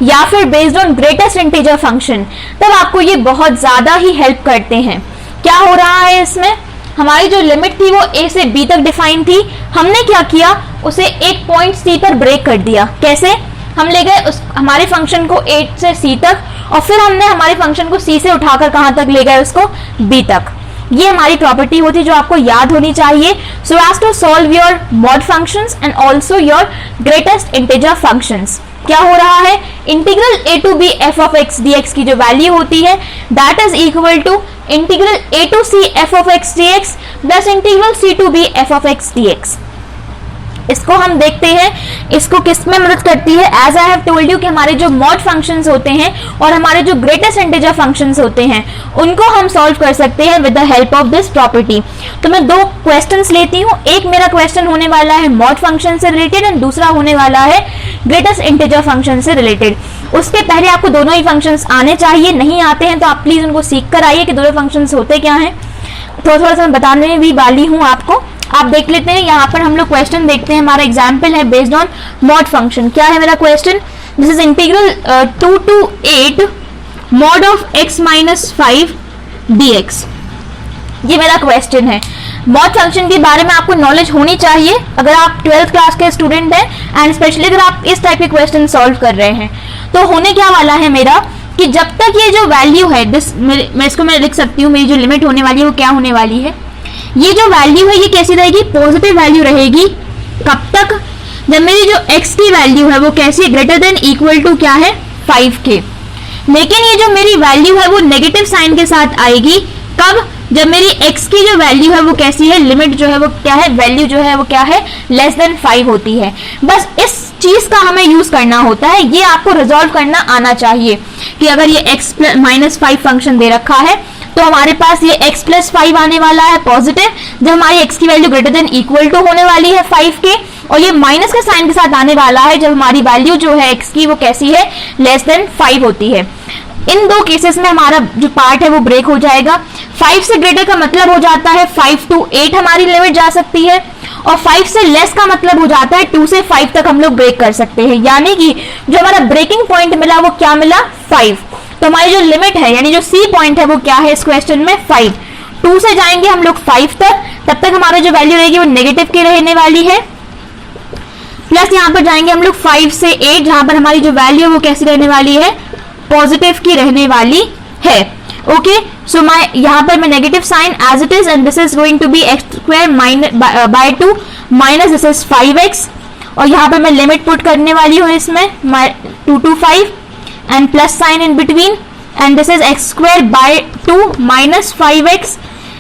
या फिर based on greatest integer function, तब आपको ये बहुत ज्यादा ही हेल्प करते हैं। क्या हो रहा है इसमें, हमारी जो लिमिट थी वो a से b तक डिफाइन थी, हमने क्या किया, उसे एक पॉइंट c पर ब्रेक कर दिया। कैसे, हम ले गए हमारे फंक्शन को a से c तक और फिर हमने हमारे फंक्शन को C से उठाकर कहां तक ले गए, उसको B तक। ये हमारी प्रॉपर्टी होती है जो आपको याद होनी चाहिए, so as to solve your mod functions and also your greatest integer functions. क्या हो रहा है, integral a to b f of x dx की जो वैल्यू होती है that is equal to integral a to c f of x dx plus integral c to b f of x dx। इसको हम देखते हैं, इसको किस में मदद करती है। As I have told you कि हमारे जो मॉड फंक्शंस होते हैं और हमारे जो ग्रेटेस्ट इंटीजर फंक्शंस होते हैं उनको हम सॉल्व कर सकते हैं with the help of this property. तो मैं दो क्वेश्चंस लेती हूँ, एक मेरा क्वेश्चन होने वाला है मॉड फंक्शन से रिलेटेड एंड दूसरा होने वाला है ग्रेटेस्ट इंटीजर फंक्शन से रिलेटेड। उसके पहले आपको दोनों ही फंक्शंस आने चाहिए, नहीं आते हैं तो आप प्लीज उनको सीख कर आइए कि दोनों फंक्शंस होते क्या हैं। थोड़ा सा मैं बताने भी वाली हूँ आपको, आप देख लेते हैं। यहाँ पर हम लोग क्वेश्चन देखते हैं, हमारा एग्जाम्पल है बेस्ड ऑन मॉड फंक्शन। क्या है मेरा question, this is integral 2 to 8 mod of x minus 5 dx। ये मेरा क्वेश्चन है। मॉड फंक्शन के बारे में आपको नॉलेज होनी चाहिए अगर आप 12th क्लास के स्टूडेंट हैं एंड स्पेशली अगर आप इस टाइप के क्वेश्चन सॉल्व कर रहे हैं। तो होने क्या वाला है मेरा कि जब तक ये जो वैल्यू है मैं इसको मैं लिख सकती हूँ, मेरी जो लिमिट होने वाली है वो क्या होने वाली है, ये जो वैल्यू है ये कैसी रहेगी, पॉजिटिव वैल्यू रहेगी। कब तक, जब मेरी जो x की वैल्यू है वो कैसी है, ग्रेटर देन इक्वल टू क्या है 5 के। लेकिन ये जो मेरी वैल्यू है वो नेगेटिव साइन के साथ आएगी, कब, जब मेरी x की जो वैल्यू है वो कैसी है, लिमिट जो है वो क्या है, वैल्यू जो है वो क्या है, लेस देन 5 होती है। बस इस चीज का हमें यूज करना होता है, ये आपको रिजॉल्व करना आना चाहिए कि अगर ये x minus 5 फंक्शन दे रखा है तो हमारे पास ये x plus 5 आने वाला है पॉजिटिव, जब हमारी x की value greater than equal to होने वाली है 5 के, और ये माइनस के साइन के साथ आने वाला है जब हमारी वैल्यू जो है x की वो कैसी है, लेस देन 5 होती है। इन दो केसेस में हमारा जो पार्ट है वो ब्रेक हो जाएगा। 5 से ग्रेटर का मतलब हो जाता है 5 to 8 हमारी लिमिट जा सकती है, और 5 से लेस का मतलब हो जाता है 2 से 5 तक हम लोग ब्रेक कर सकते हैं। यानी कि जो हमारा ब्रेकिंग पॉइंट मिला वो क्या मिला, 5। तो हमारी जो लिमिट है यानी जो सी पॉइंट है वो क्या है इस क्वेश्चन में, 5। 2 से जाएंगे हम लोग 5 तक, तब तक हमारा जो वैल्यू रहेगी वो नेगेटिव की रहने वाली है। प्लस यहाँ पर जाएंगे हम लोग 5 से 8 जहां पर हमारी जो वैल्यू है वो कैसी रहने वाली है, पॉजिटिव की रहने वाली है। ओके, सो माय यहाँ पर मैं negative sign as it is and this is going to be x square by 2 minus this is 5x, और यहाँ पर मैं लिमिट पुट करने वाली हूँ इसमें 2 to 5 and plus sign in between, and this is x square by 2 minus 5x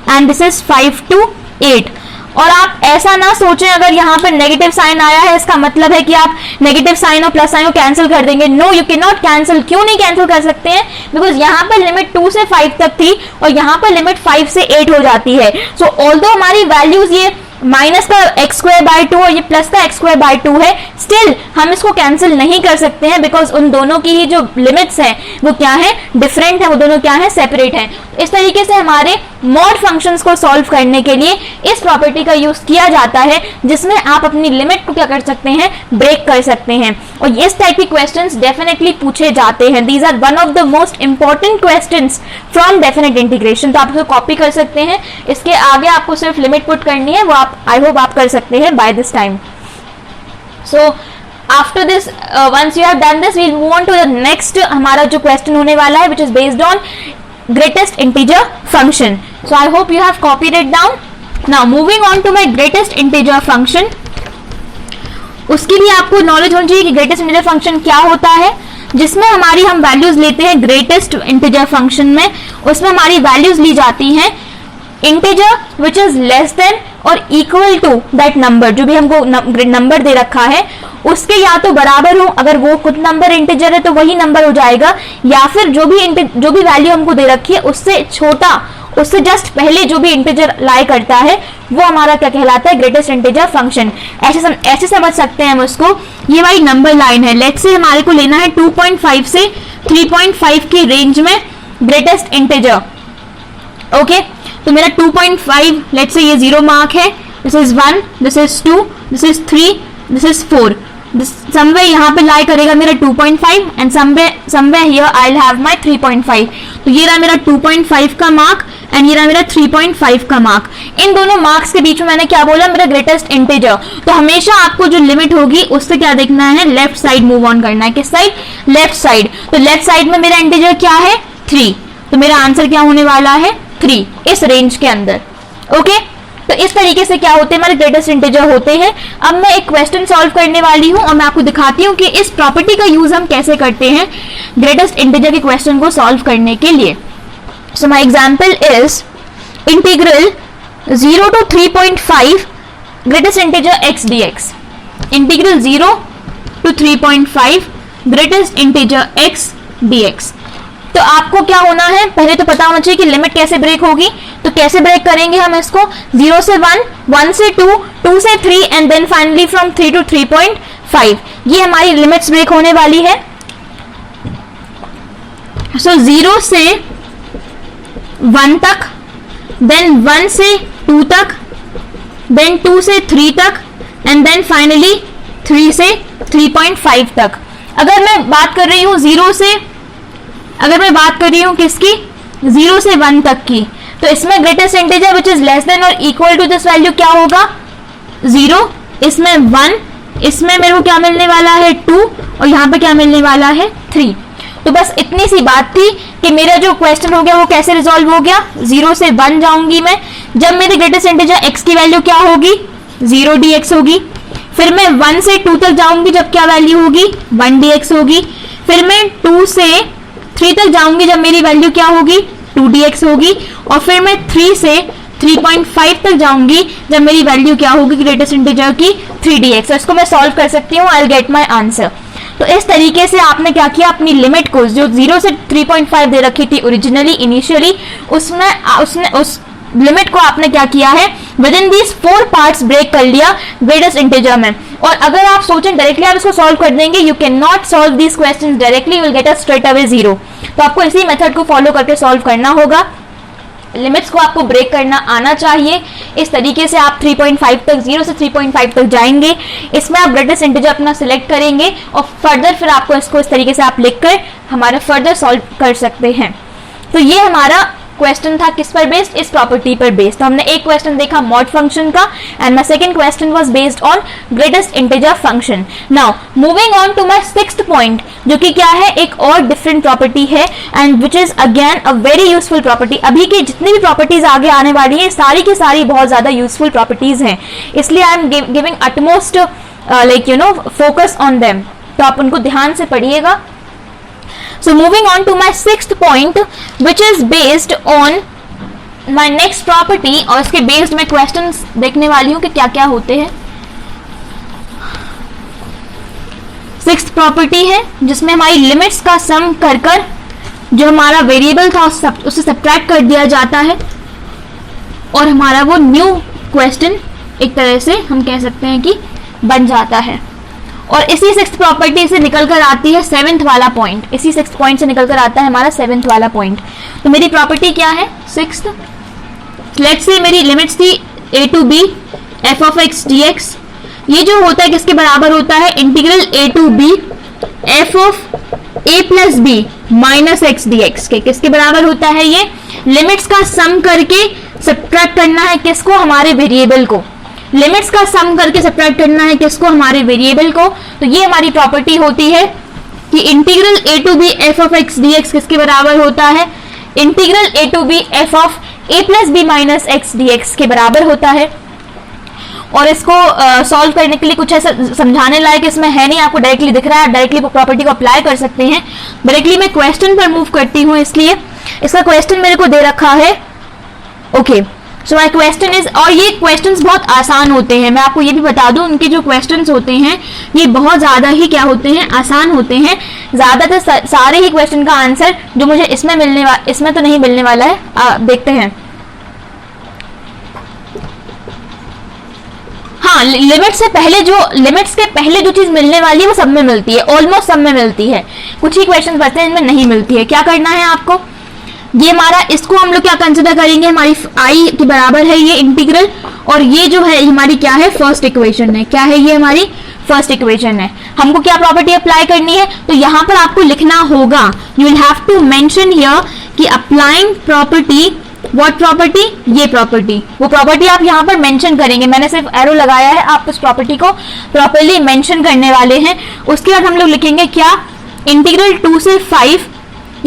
and this is 5 to 8। और आप ऐसा ना सोचें अगर यहाँ पर नेगेटिव साइन आया है इसका मतलब है कि आप नेगेटिव साइन और प्लस साइन को कैंसिल कर देंगे। No, you can not cancel. क्यों नहीं कैंसिल कर सकते हैं, बिकॉज यहाँ पर लिमिट 2 से 5 तक थी और यहाँ पर लिमिट 5 से 8 हो जाती है। सो ऑल्दो हमारी वैल्यूज ये माइनस का एक्स स्क्वायर बाय 2 और ये प्लस का एक्स स्क्वायर बाय 2 है, स्टिल हम इसको कैंसिल नहीं कर सकते हैं बिकॉज उन दोनों की ही जो लिमिट्स हैं वो क्या है, डिफरेंट है, वो दोनों क्या है, सेपरेट है। इस तरीके से हमारे मॉड फंक्शंस को सॉल्व करने के लिए इस प्रॉपर्टी का यूज किया जाता है जिसमें आप अपनी लिमिट को क्या कर सकते हैं, ब्रेक कर सकते हैं। और इस टाइप के क्वेश्चंस डेफिनेटली पूछे जाते हैं। These are one of the most important questions from definite integration. तो आप इसको कॉपी कर सकते हैं, इसके आगे आपको सिर्फ लिमिट पुट करनी है, वो आप आई होप आप कर सकते हैं by this time. So after this once you have done this we'll move on to the next हमारा जो क्वेश्चन होने वाला है which is based on greatest integer function. So I hope you have copied it down. Now moving on to my greatest integer function. उसके लिए आपको knowledge होनी चाहिए कि ग्रेटेस्ट इंटीजर फंक्शन क्या होता है, जिसमें हमारी हम वैल्यूज लेते हैं ग्रेटेस्ट इंटीजर फंक्शन में। उसमें हमारी वैल्यूज ली जाती हैं integer which is less than और इक्वल टू दैट नंबर, जो भी हमको नंबर दे रखा है उसके या तो बराबर हो, अगर वो खुद नंबर इंटीजर है तो वही नंबर हो जाएगा, या फिर जो भी वैल्यू हमको दे रखी है उससे छोटा, उससे जस्ट पहले जो भी इंटीजर लाई करता है वो हमारा क्या कहलाता है, ग्रेटेस्ट इंटीजर फंक्शन। ऐसे समझ सकते हैं हम उसको, ये हमारी नंबर लाइन है। लेट्स से हमारे को लेना है 2.5 से 3.5 की रेंज में ग्रेटेस्ट इंटीजर। ओके, तो मेरा 2.5 लेट्स से ये 0 मार्क है, this is 1, this is 2, this is 3, this is 4, somewhere यहाँ पे लाई करेगा मेरा 2.5 and somewhere here I will have my 3.5। तो ये रहा मेरा 2.5 का मार्क एंड ये रहा मेरा 3.5 का मार्क। इन दोनों मार्क्स के बीच में मैंने क्या बोला, मेरा ग्रेटेस्ट इंटीजर। तो हमेशा आपको जो लिमिट होगी उससे क्या देखना है, लेफ्ट साइड मूव ऑन करना है। किस साइड, लेफ्ट साइड। तो लेफ्ट साइड में मेरा इंटीजर क्या है, 3। तो मेरा आंसर क्या होने वाला है, 3, इस रेंज के अंदर। ओके, तो इस तरीके से क्या होते हैं, हमारे ग्रेटेस्ट इंटीजर होते हैं। अब मैं एक क्वेश्चन सॉल्व करने वाली हूं और मैं आपको दिखाती हूं कि इस प्रॉपर्टी का यूज हम कैसे करते हैं ग्रेटेस्ट इंटीजर के क्वेश्चन को सॉल्व करने के लिए। So my example is integral 0 to 3.5 greatest integer x dx। Integral 0 to 3.5 greatest integer x dx। तो आपको क्या होना है, पहले तो पता होना चाहिए कि लिमिट कैसे ब्रेक होगी। तो कैसे ब्रेक करेंगे हम इसको, 0 से 1, 1 से 2, 2 से 3 and then finally from 3 to 3.5। ये हमारी लिमिट्स ब्रेक होने वाली है। सो 0 से 1 तक, देन 1 से 2 तक, देन 2 से 3 तक एंड देन फाइनली 3 से 3.5 तक। अगर मैं बात कर रही हूं 0 से, अगर मैं बात कर रही हूं किसकी, 0 से 1 तक की, तो इसमें greatest integer which is less than और इक्वल टू दिस वैल्यू क्या होगा, 0, इसमें 1, इसमें मेरे को क्या मिलने वाला है 2 और यहाँ पे क्या मिलने वाला है 3। तो बस इतनी सी बात थी कि मेरा जो क्वेश्चन हो गया वो कैसे रिजॉल्व हो गया। 0 से 1 जाऊंगी मैं, जब मेरी ग्रेटेस्ट इंटीजर x की वैल्यू क्या होगी, 0 dx होगी। फिर मैं 1 से 2 तक जाऊंगी, जब क्या वैल्यू होगी, 1 dx होगी। फिर मैं 2 से 3 तक जाऊंगी, जब मेरी वैल्यू क्या होगी, 2 dx होगी। और फिर मैं 3 से 3.5 तक जाऊंगी, जब मेरी वैल्यू क्या होगी ग्रेटेस्ट इंटीजर की, 3 dx। तो इसको मैं सॉल्व कर सकती हूँ, I will get my answer. तो इस तरीके से आपने क्या किया, अपनी लिमिट को जो 0 से 3.5 दे रखी थी ओरिजिनली इनिशियली, उसने उस लिमिट को आपने क्या किया है, within these 4 parts break कर लिया ग्रेटेस्ट इंटीजर में। और अगर आप सोचें डायरेक्टली आप इसको सॉल्व कर देंगे, you can not solve these questions directly, you will get a straight away 0। तो आपको इसी मेथड को फॉलो करके सॉल्व करना होगा। लिमिट्स को आपको ब्रेक करना आना चाहिए। इस तरीके से आप 3.5 तक, 0 से 3.5 तक जाएंगे। इसमें आप ग्रेटेस्ट इंटीजर अपना सिलेक्ट करेंगे और फर्दर फिर आपको इसको इस तरीके से आप लिखकर हमारा फर्दर सॉल्व कर सकते हैं। तो ये हमारा क्वेश्चन था किस पर बेस्ड, इस प्रॉपर्टी पर बेस्ड। तो हमने एक क्वेश्चन देखा मॉड फंक्शन का and my second question was based on greatest integer function. Now moving on to my sixth point, जो कि क्या है, एक और डिफरेंट प्रॉपर्टी है and which is again a very useful property. अभी की जितनी भी प्रॉपर्टीज आगे आने वाली है सारी की सारी बहुत ज्यादा यूजफुल प्रॉपर्टीज हैं, इसलिए I am giving utmost focus on them. तो आप उनको ध्यान से पढ़िएगा। So moving on to my sixth point, which is based on my next property, और इसके based मैं questions देखने वाली हूँ कि क्या क्या होते हैं। सिक्स्थ प्रॉपर्टी है जिसमें हमारी लिमिट्स का सम कर कर जो हमारा वेरिएबल था उसे सब्ट्रैक्ट कर दिया जाता है और हमारा वो न्यू क्वेश्चन एक तरह से हम कह सकते हैं कि बन जाता है। और इसी सिक्स्थ प्रॉपर्टी से निकल कर आती है सेवेंथ वाला पॉइंट। इसी सिक्स्थ पॉइंट से निकल कर आता है हमारा सेवेंथ वाला पॉइंट। तो मेरी प्रॉपर्टी क्या है, सिक्स्थ, लेट्स से मेरी लिमिट्स थी a to b f of x dx। ये जो होता है किसके बराबर होता है, integral a to b f of a plus b minus x dx के किसके बराबर होता है। ये लिमिट्स का सम करके सब्ट्रैक्ट करना है किसको, हमारे वेरिएबल को। लिमिट्स का सम करके सब्ट्रैक्ट करना है किसको, हमारे वेरिएबल को। तो ये हमारी प्रॉपर्टी होती है कि integral a to b f of x dx किसके बराबर होता है, integral a to b f of a plus b minus x dx के बराबर होता है। और इसको सॉल्व करने के लिए कुछ ऐसा समझाने लायक इसमें है नहीं, आपको डायरेक्टली दिख रहा है, डायरेक्टली प्रॉपर्टी को अप्लाई कर सकते हैं। डायरेक्टली मैं क्वेश्चन पर मूव करती हूँ, इसलिए इसका क्वेश्चन मेरे को दे रखा है। Okay, so my question is, और ये क्वेश्चंस बहुत आसान होते हैं, मैं आपको ये भी बता दूं, उनके जो क्वेश्चंस होते हैं ये बहुत ज्यादा ही क्या होते हैं, आसान होते हैं। ज्यादातर सारे ही क्वेश्चन का आंसर जो मुझे इसमें इसमें तो नहीं मिलने वाला है, देखते हैं। हाँ, लिमिट्स के पहले जो चीज मिलने वाली है वो सब में मिलती है, ऑलमोस्ट सब में मिलती है। कुछ ही क्वेश्चन बचते हैं जिनमें नहीं मिलती है। क्या करना है आपको, ये हमारा, इसको हम लोग क्या कंसिडर करेंगे, हमारी i के बराबर है ये इंटीग्रल, और ये जो है हमारी क्या है, फर्स्ट इक्वेशन है। क्या है, ये हमारी फर्स्ट इक्वेशन है। हमको क्या प्रॉपर्टी अप्लाई करनी है, तो यहाँ पर आपको लिखना होगा, you will have to mention here कि अप्लाइंग प्रॉपर्टी व्हाट प्रॉपर्टी? ये प्रॉपर्टी, वो प्रॉपर्टी आप यहाँ पर मेंशन करेंगे, मैंने सिर्फ एरो लगाया है, आप उस प्रॉपर्टी को प्रॉपर्ली मेंशन करने वाले हैं। उसके बाद हम लोग लिखेंगे क्या, इंटीग्रल 2 से 5,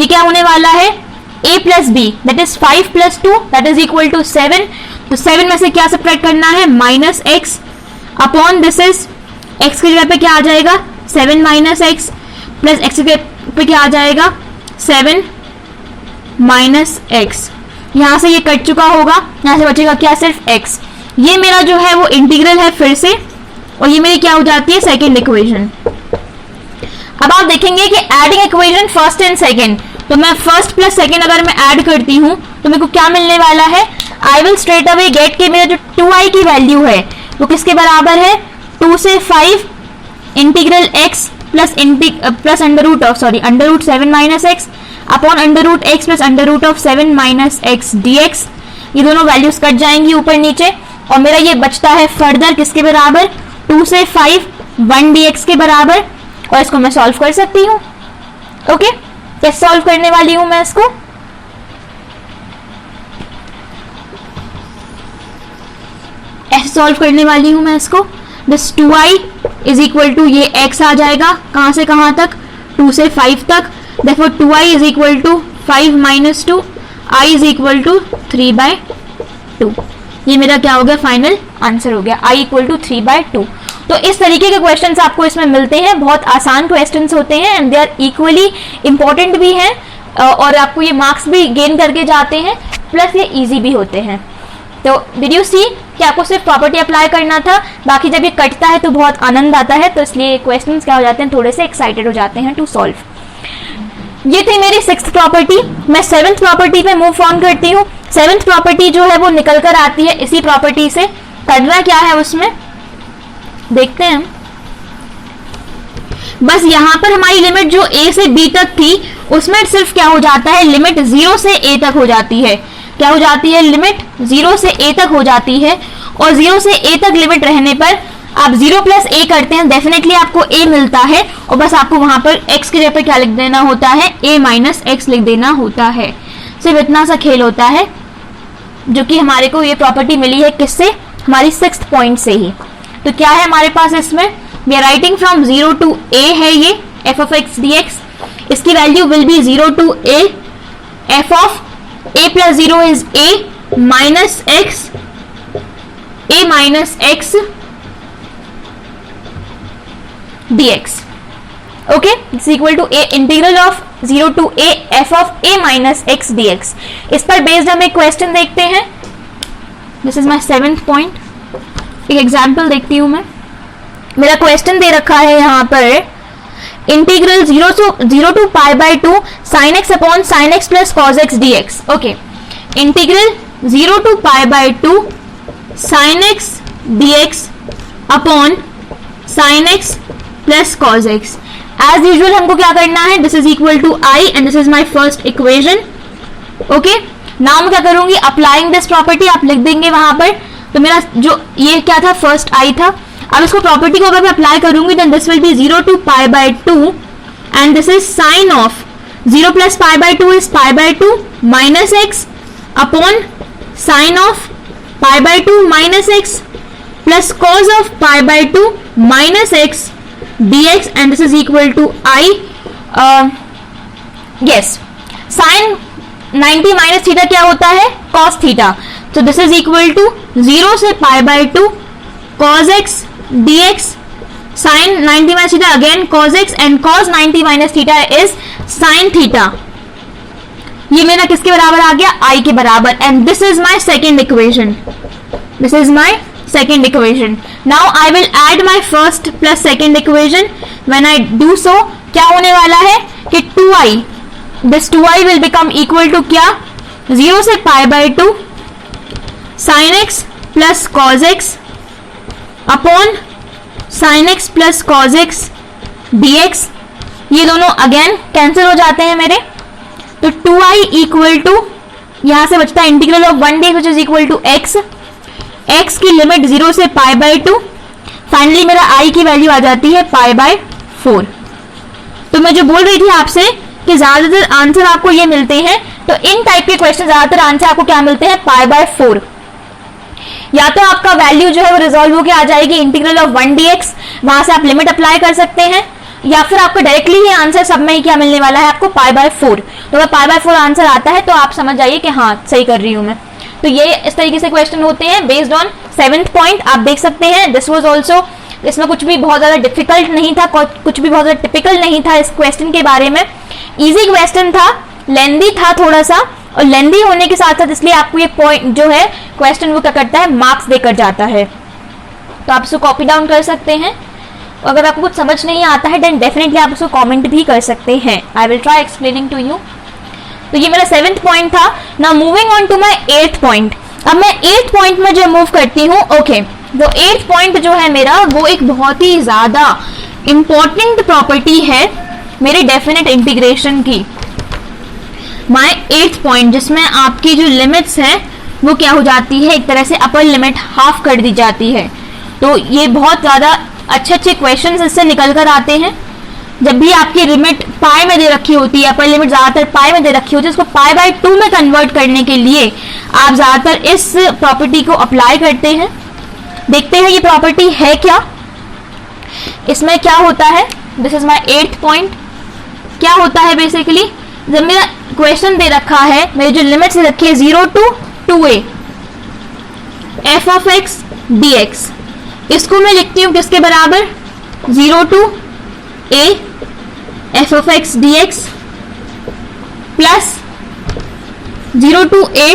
ये क्या होने वाला है, a plus b, that is 5 plus 2 that is equal to 7। तो 7 में से क्या सब्ट्रैक्ट करना है, minus x upon this is x की जगह पे क्या आ जाएगा, 7 माइनस एक्स, प्लस x की जगह पे क्या आ जाएगा, 7 माइनस एक्स। यहां से ये कट चुका होगा, यहां से बचेगा क्या, सिर्फ x। ये मेरा जो है वो इंटीग्रल है फिर से, और ये मेरी क्या हो जाती है, सेकेंड इक्वेशन। अब आप देखेंगे कि adding equation first and second, तो मैं फर्स्ट प्लस सेकेंड अगर मैं ऐड करती हूं तो मेरे को क्या मिलने वाला है, I will straight away gate के मेरा जो 2i की वैल्यू है वो किसके बराबर है, 2 से 5 integral x plus under root 7 minus x upon under root x plus under root of 7 minus x dx। ये दोनों वैल्यूज कट जाएंगी ऊपर नीचे, और मेरा ये बचता है फर्दर किसके बराबर, 2 से 5 1 dx के बराबर, और इसको मैं सॉल्व कर सकती हूँ। ओके, कैसे सॉल्व करने वाली हूं मैं इसको, ऐसे सॉल्व करने वाली हूं मैं इसको। This 2i is equal to, ये x आ जाएगा कहां से कहां तक, 2 से 5 तक, therefore 2i is equal to 5 minus 2, i is equal to 3/2। ये मेरा क्या हो गया, फाइनल आंसर हो गया, i इक्वल टू 3/2। तो इस तरीके के क्वेश्चंस आपको इसमें मिलते हैं, बहुत आसान क्वेश्चंस होते हैं and they are equally important भी हैं, और आपको ये मार्क्स भी गेन करके जाते हैं, प्लस ये इजी भी होते हैं। तो डिड यू सी कि आपको सिर्फ प्रॉपर्टी अप्लाई करना था, बाकी जब ये कटता है तो बहुत आनंद आता है, तो इसलिए क्वेश्चंस क्या हो जाते हैं, थोड़े से एक्साइटेड हो जाते हैं टू सॉल्व। ये थी मेरी 6th प्रॉपर्टी। मैं 7th प्रॉपर्टी पे मूव ऑन करती हूँ। 7th प्रॉपर्टी जो है वो निकल कर आती है इसी प्रॉपर्टी से। करना क्या है उसमें देखते हैं। बस यहां पर हमारी लिमिट जो a से b तक थी उसमें सिर्फ क्या हो जाता है, लिमिट 0 से a तक हो जाती है। क्या हो जाती है, लिमिट 0 से a तक हो जाती है, और 0 से a तक लिमिट रहने पर आप 0 प्लस a करते हैं, डेफिनेटली आपको a मिलता है, और बस आपको वहां पर x की जगह पर क्या लिख देना होता है, a माइनस एक्स लिख देना होता है। सिर्फ इतना सा खेल होता है, जो कि हमारे को ये प्रॉपर्टी मिली है किससे, हमारी 6th पॉइंट से ही। तो क्या है हमारे पास इसमें, we are writing from 0 to a है ये f of x dx, इसकी वैल्यू will be 0 to a, f of a plus 0 is a minus x dx। Okay, it's equal to a integral of 0 to a f of a minus x dx। इस पर based हम एक question देखते हैं। This is my 7th point. एक example देखती हूं मैं। मेरा क्वेश्चन दे रखा है यहाँ पर, integral 0 to pi by 2 sine x upon sine x plus cos x dx। Okay, integral 0 to pi by 2 sine x dx upon sine x plus cos x. As usual हमको क्या करना है, this is equal to i and this is my first equation. Okay, now मैं क्या करूंगी, applying this property आप लिख देंगे वहां पर। तो मेरा जो ये क्या था, फर्स्ट i था। अब इसको प्रॉपर्टी को अगर मैं अप्लाई करूंगी then this will be 0 to pi by 2 and this is sine of 0 plus pi by 2 is pi by 2 minus x upon sine of pi by 2 minus x plus cos of pi by 2 minus x dx and this is equal to I yes sin 90 minus theta क्या होता है, cos theta. तो this is equal to 0 से पाई by 2 cos x dx sin 90 minus theta again cos x and cos 90 minus theta is sin theta. ये मेरा किसके बराबर आ गया, I के बराबर, and this is my second equation. This is my second equation. Now I will add my first plus second equation. When I do so, क्या होने वाला है कि 2i, this 2i will become equal to क्या, 0 से पाई by 2 sin x plus cos x upon sin x plus cos x dx। ये दोनों again cancel हो जाते हैं मेरे। तो 2i इक्वल टू, यहां से बचता है integral of 1 dx which is equal to x, x की लिमिट 0 से पाई बाई 2, फाइनली मेरा i की वैल्यू आ जाती है पाई बाई 4। तो मैं जो बोल रही थी आपसे कि ज्यादातर आंसर आपको ये मिलते हैं तो इन टाइप के क्वेश्चन ज्यादातर आंसर आपको क्या मिलते हैं, π/4। या तो आपका वैल्यू जो है वो रिजॉल्व होकर आ जाएगी इंटीग्रल ऑफ 1 dx, वहां से आप लिमिट अप्लाई कर सकते हैं, या फिर आपको डायरेक्टली ही आंसर सब में ही क्या मिलने वाला है आपको π/4। तो अगर π/4 आंसर आता है तो आप समझ जाइए कि हाँ सही कर रही हूं मैं। तो ये इस तरीके से क्वेश्चन होते हैं बेस्ड ऑन 7th पॉइंट। आप देख सकते हैं दिस वाज आल्सो, इसमें कुछ भी बहुत ज्यादा डिफिकल्ट नहीं था, कुछ भी बहुत ज्यादा टिपिकल नहीं था इस क्वेश्चन के बारे में। इजी क्वेश्चन था, लेंदी था थोड़ा सा, और लेंदी होने के साथ साथ इसलिए आपको ये पॉइंट जो है क्वेश्चन वो क्या करता है, मार्क्स देकर जाता है। तो आप इसको कॉपी डाउन कर सकते हैं। अगर आपको कुछ समझ नहीं आता है देन डेफिनेटली आप उसको कमेंट भी कर सकते हैं। I will try explaining to you. तो ये मेरा 7th पॉइंट था। Now moving on to my 8th point. अब मैं 8th पॉइंट में जो मूव करती हूँ, ओके, तो 8th पॉइंट जो है मेरा वो एक बहुत ही ज्यादा इंपॉर्टेंट प्रॉपर्टी है मेरे डेफिनेट इंटीग्रेशन की। माय 8th पॉइंट जिसमें आपकी जो लिमिट्स है वो क्या हो जाती है, एक तरह से अपर लिमिट हाफ कर दी जाती है। तो ये बहुत ज्यादा अच्छे क्वेश्चंस इससे निकल कर आते हैं। जब भी आपकी लिमिट पाई में दे रखी होती है, अपर लिमिट ज्यादातर पाई में दे रखी होती है, उसको π/2 में कन्वर्ट करने के लिए आप ज्यादातर इस प्रॉपर्टी को अप्लाई करते हैं। देखते हैं ये प्रॉपर्टी है क्या, इसमें क्या होता है। This is my 8th point. क्या होता है बेसिकली, जब मेरा क्वेश्चन दे रखा है, मेरी जो लिमिट से रखी है 0 to 2a f(x) dx, इसको मैं लिखती हूं किसके बराबर, 0 to a f(x) dx plus 0 to a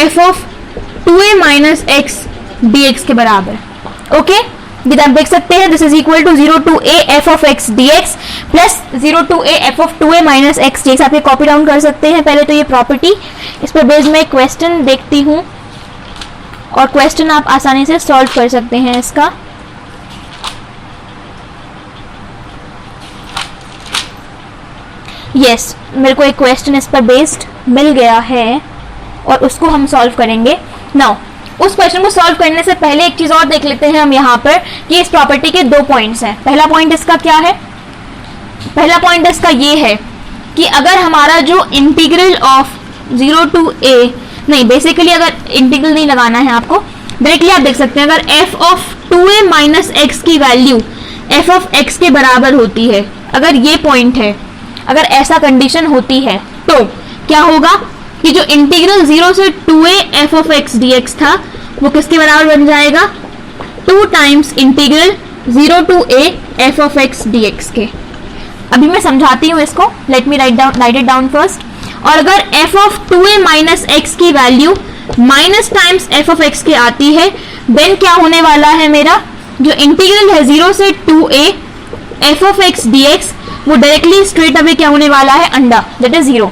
f(2a minus x) dx के बराबर। ओके, ये आप देख सकते हैं this is equal to 0 to a f(x) dx plus 0 to a f(2a minus x) dx। आप ये कॉपी डाउन कर सकते हैं। पहले तो ये प्रॉपर्टी, इस पर बेस्ड मैं क्वेश्चन देखती हूँ और क्वेश्चन आप आसानी से सॉल्व कर सकते हैं इसका। यस, मेरे को एक क्वेश्चन इस पर बेस्ड मिल गया है और उसको हम सॉल्व करेंगे। नाउ उस क्वेश्चन को सॉल्व करने से पहले एक चीज और देख लेते हैं हम यहाँ पर कि इस प्रॉपर्टी के 2 पॉइंट्स हैं। पहला पॉइंट इसका क्या है, पहला पॉइंट इसका ये है कि अगर हमारा जो इंटीग्रल ऑफ 0 to a, नहीं बेसिकली अगर इंटीग्रल नहीं लगाना है आपको, डायरेक्टली आप देख सकते हैं अगर f(2a minus x) की वैल्यू f(x) के बराबर होती है, अगर ये पॉइंट है, अगर ऐसा कंडीशन होती है तो क्या होगा कि जो इंटीग्रल 0 से 2a f(x) dx था वो किसके बराबर बन जाएगा, 2 times integral 0 to a f(x) dx के। अभी मैं समझाती हूँ इसको, let me right it down first. और अगर f(2a minus x) की वैल्यू माइनस टाइम्स f(x) के आती है देन क्या होने वाला है, मेरा जो इंटीग्रल है 0 से 2a f(x) dx वो डायरेक्टली स्ट्रेट अवे क्या होने वाला है, अंडा, दैट इज 0।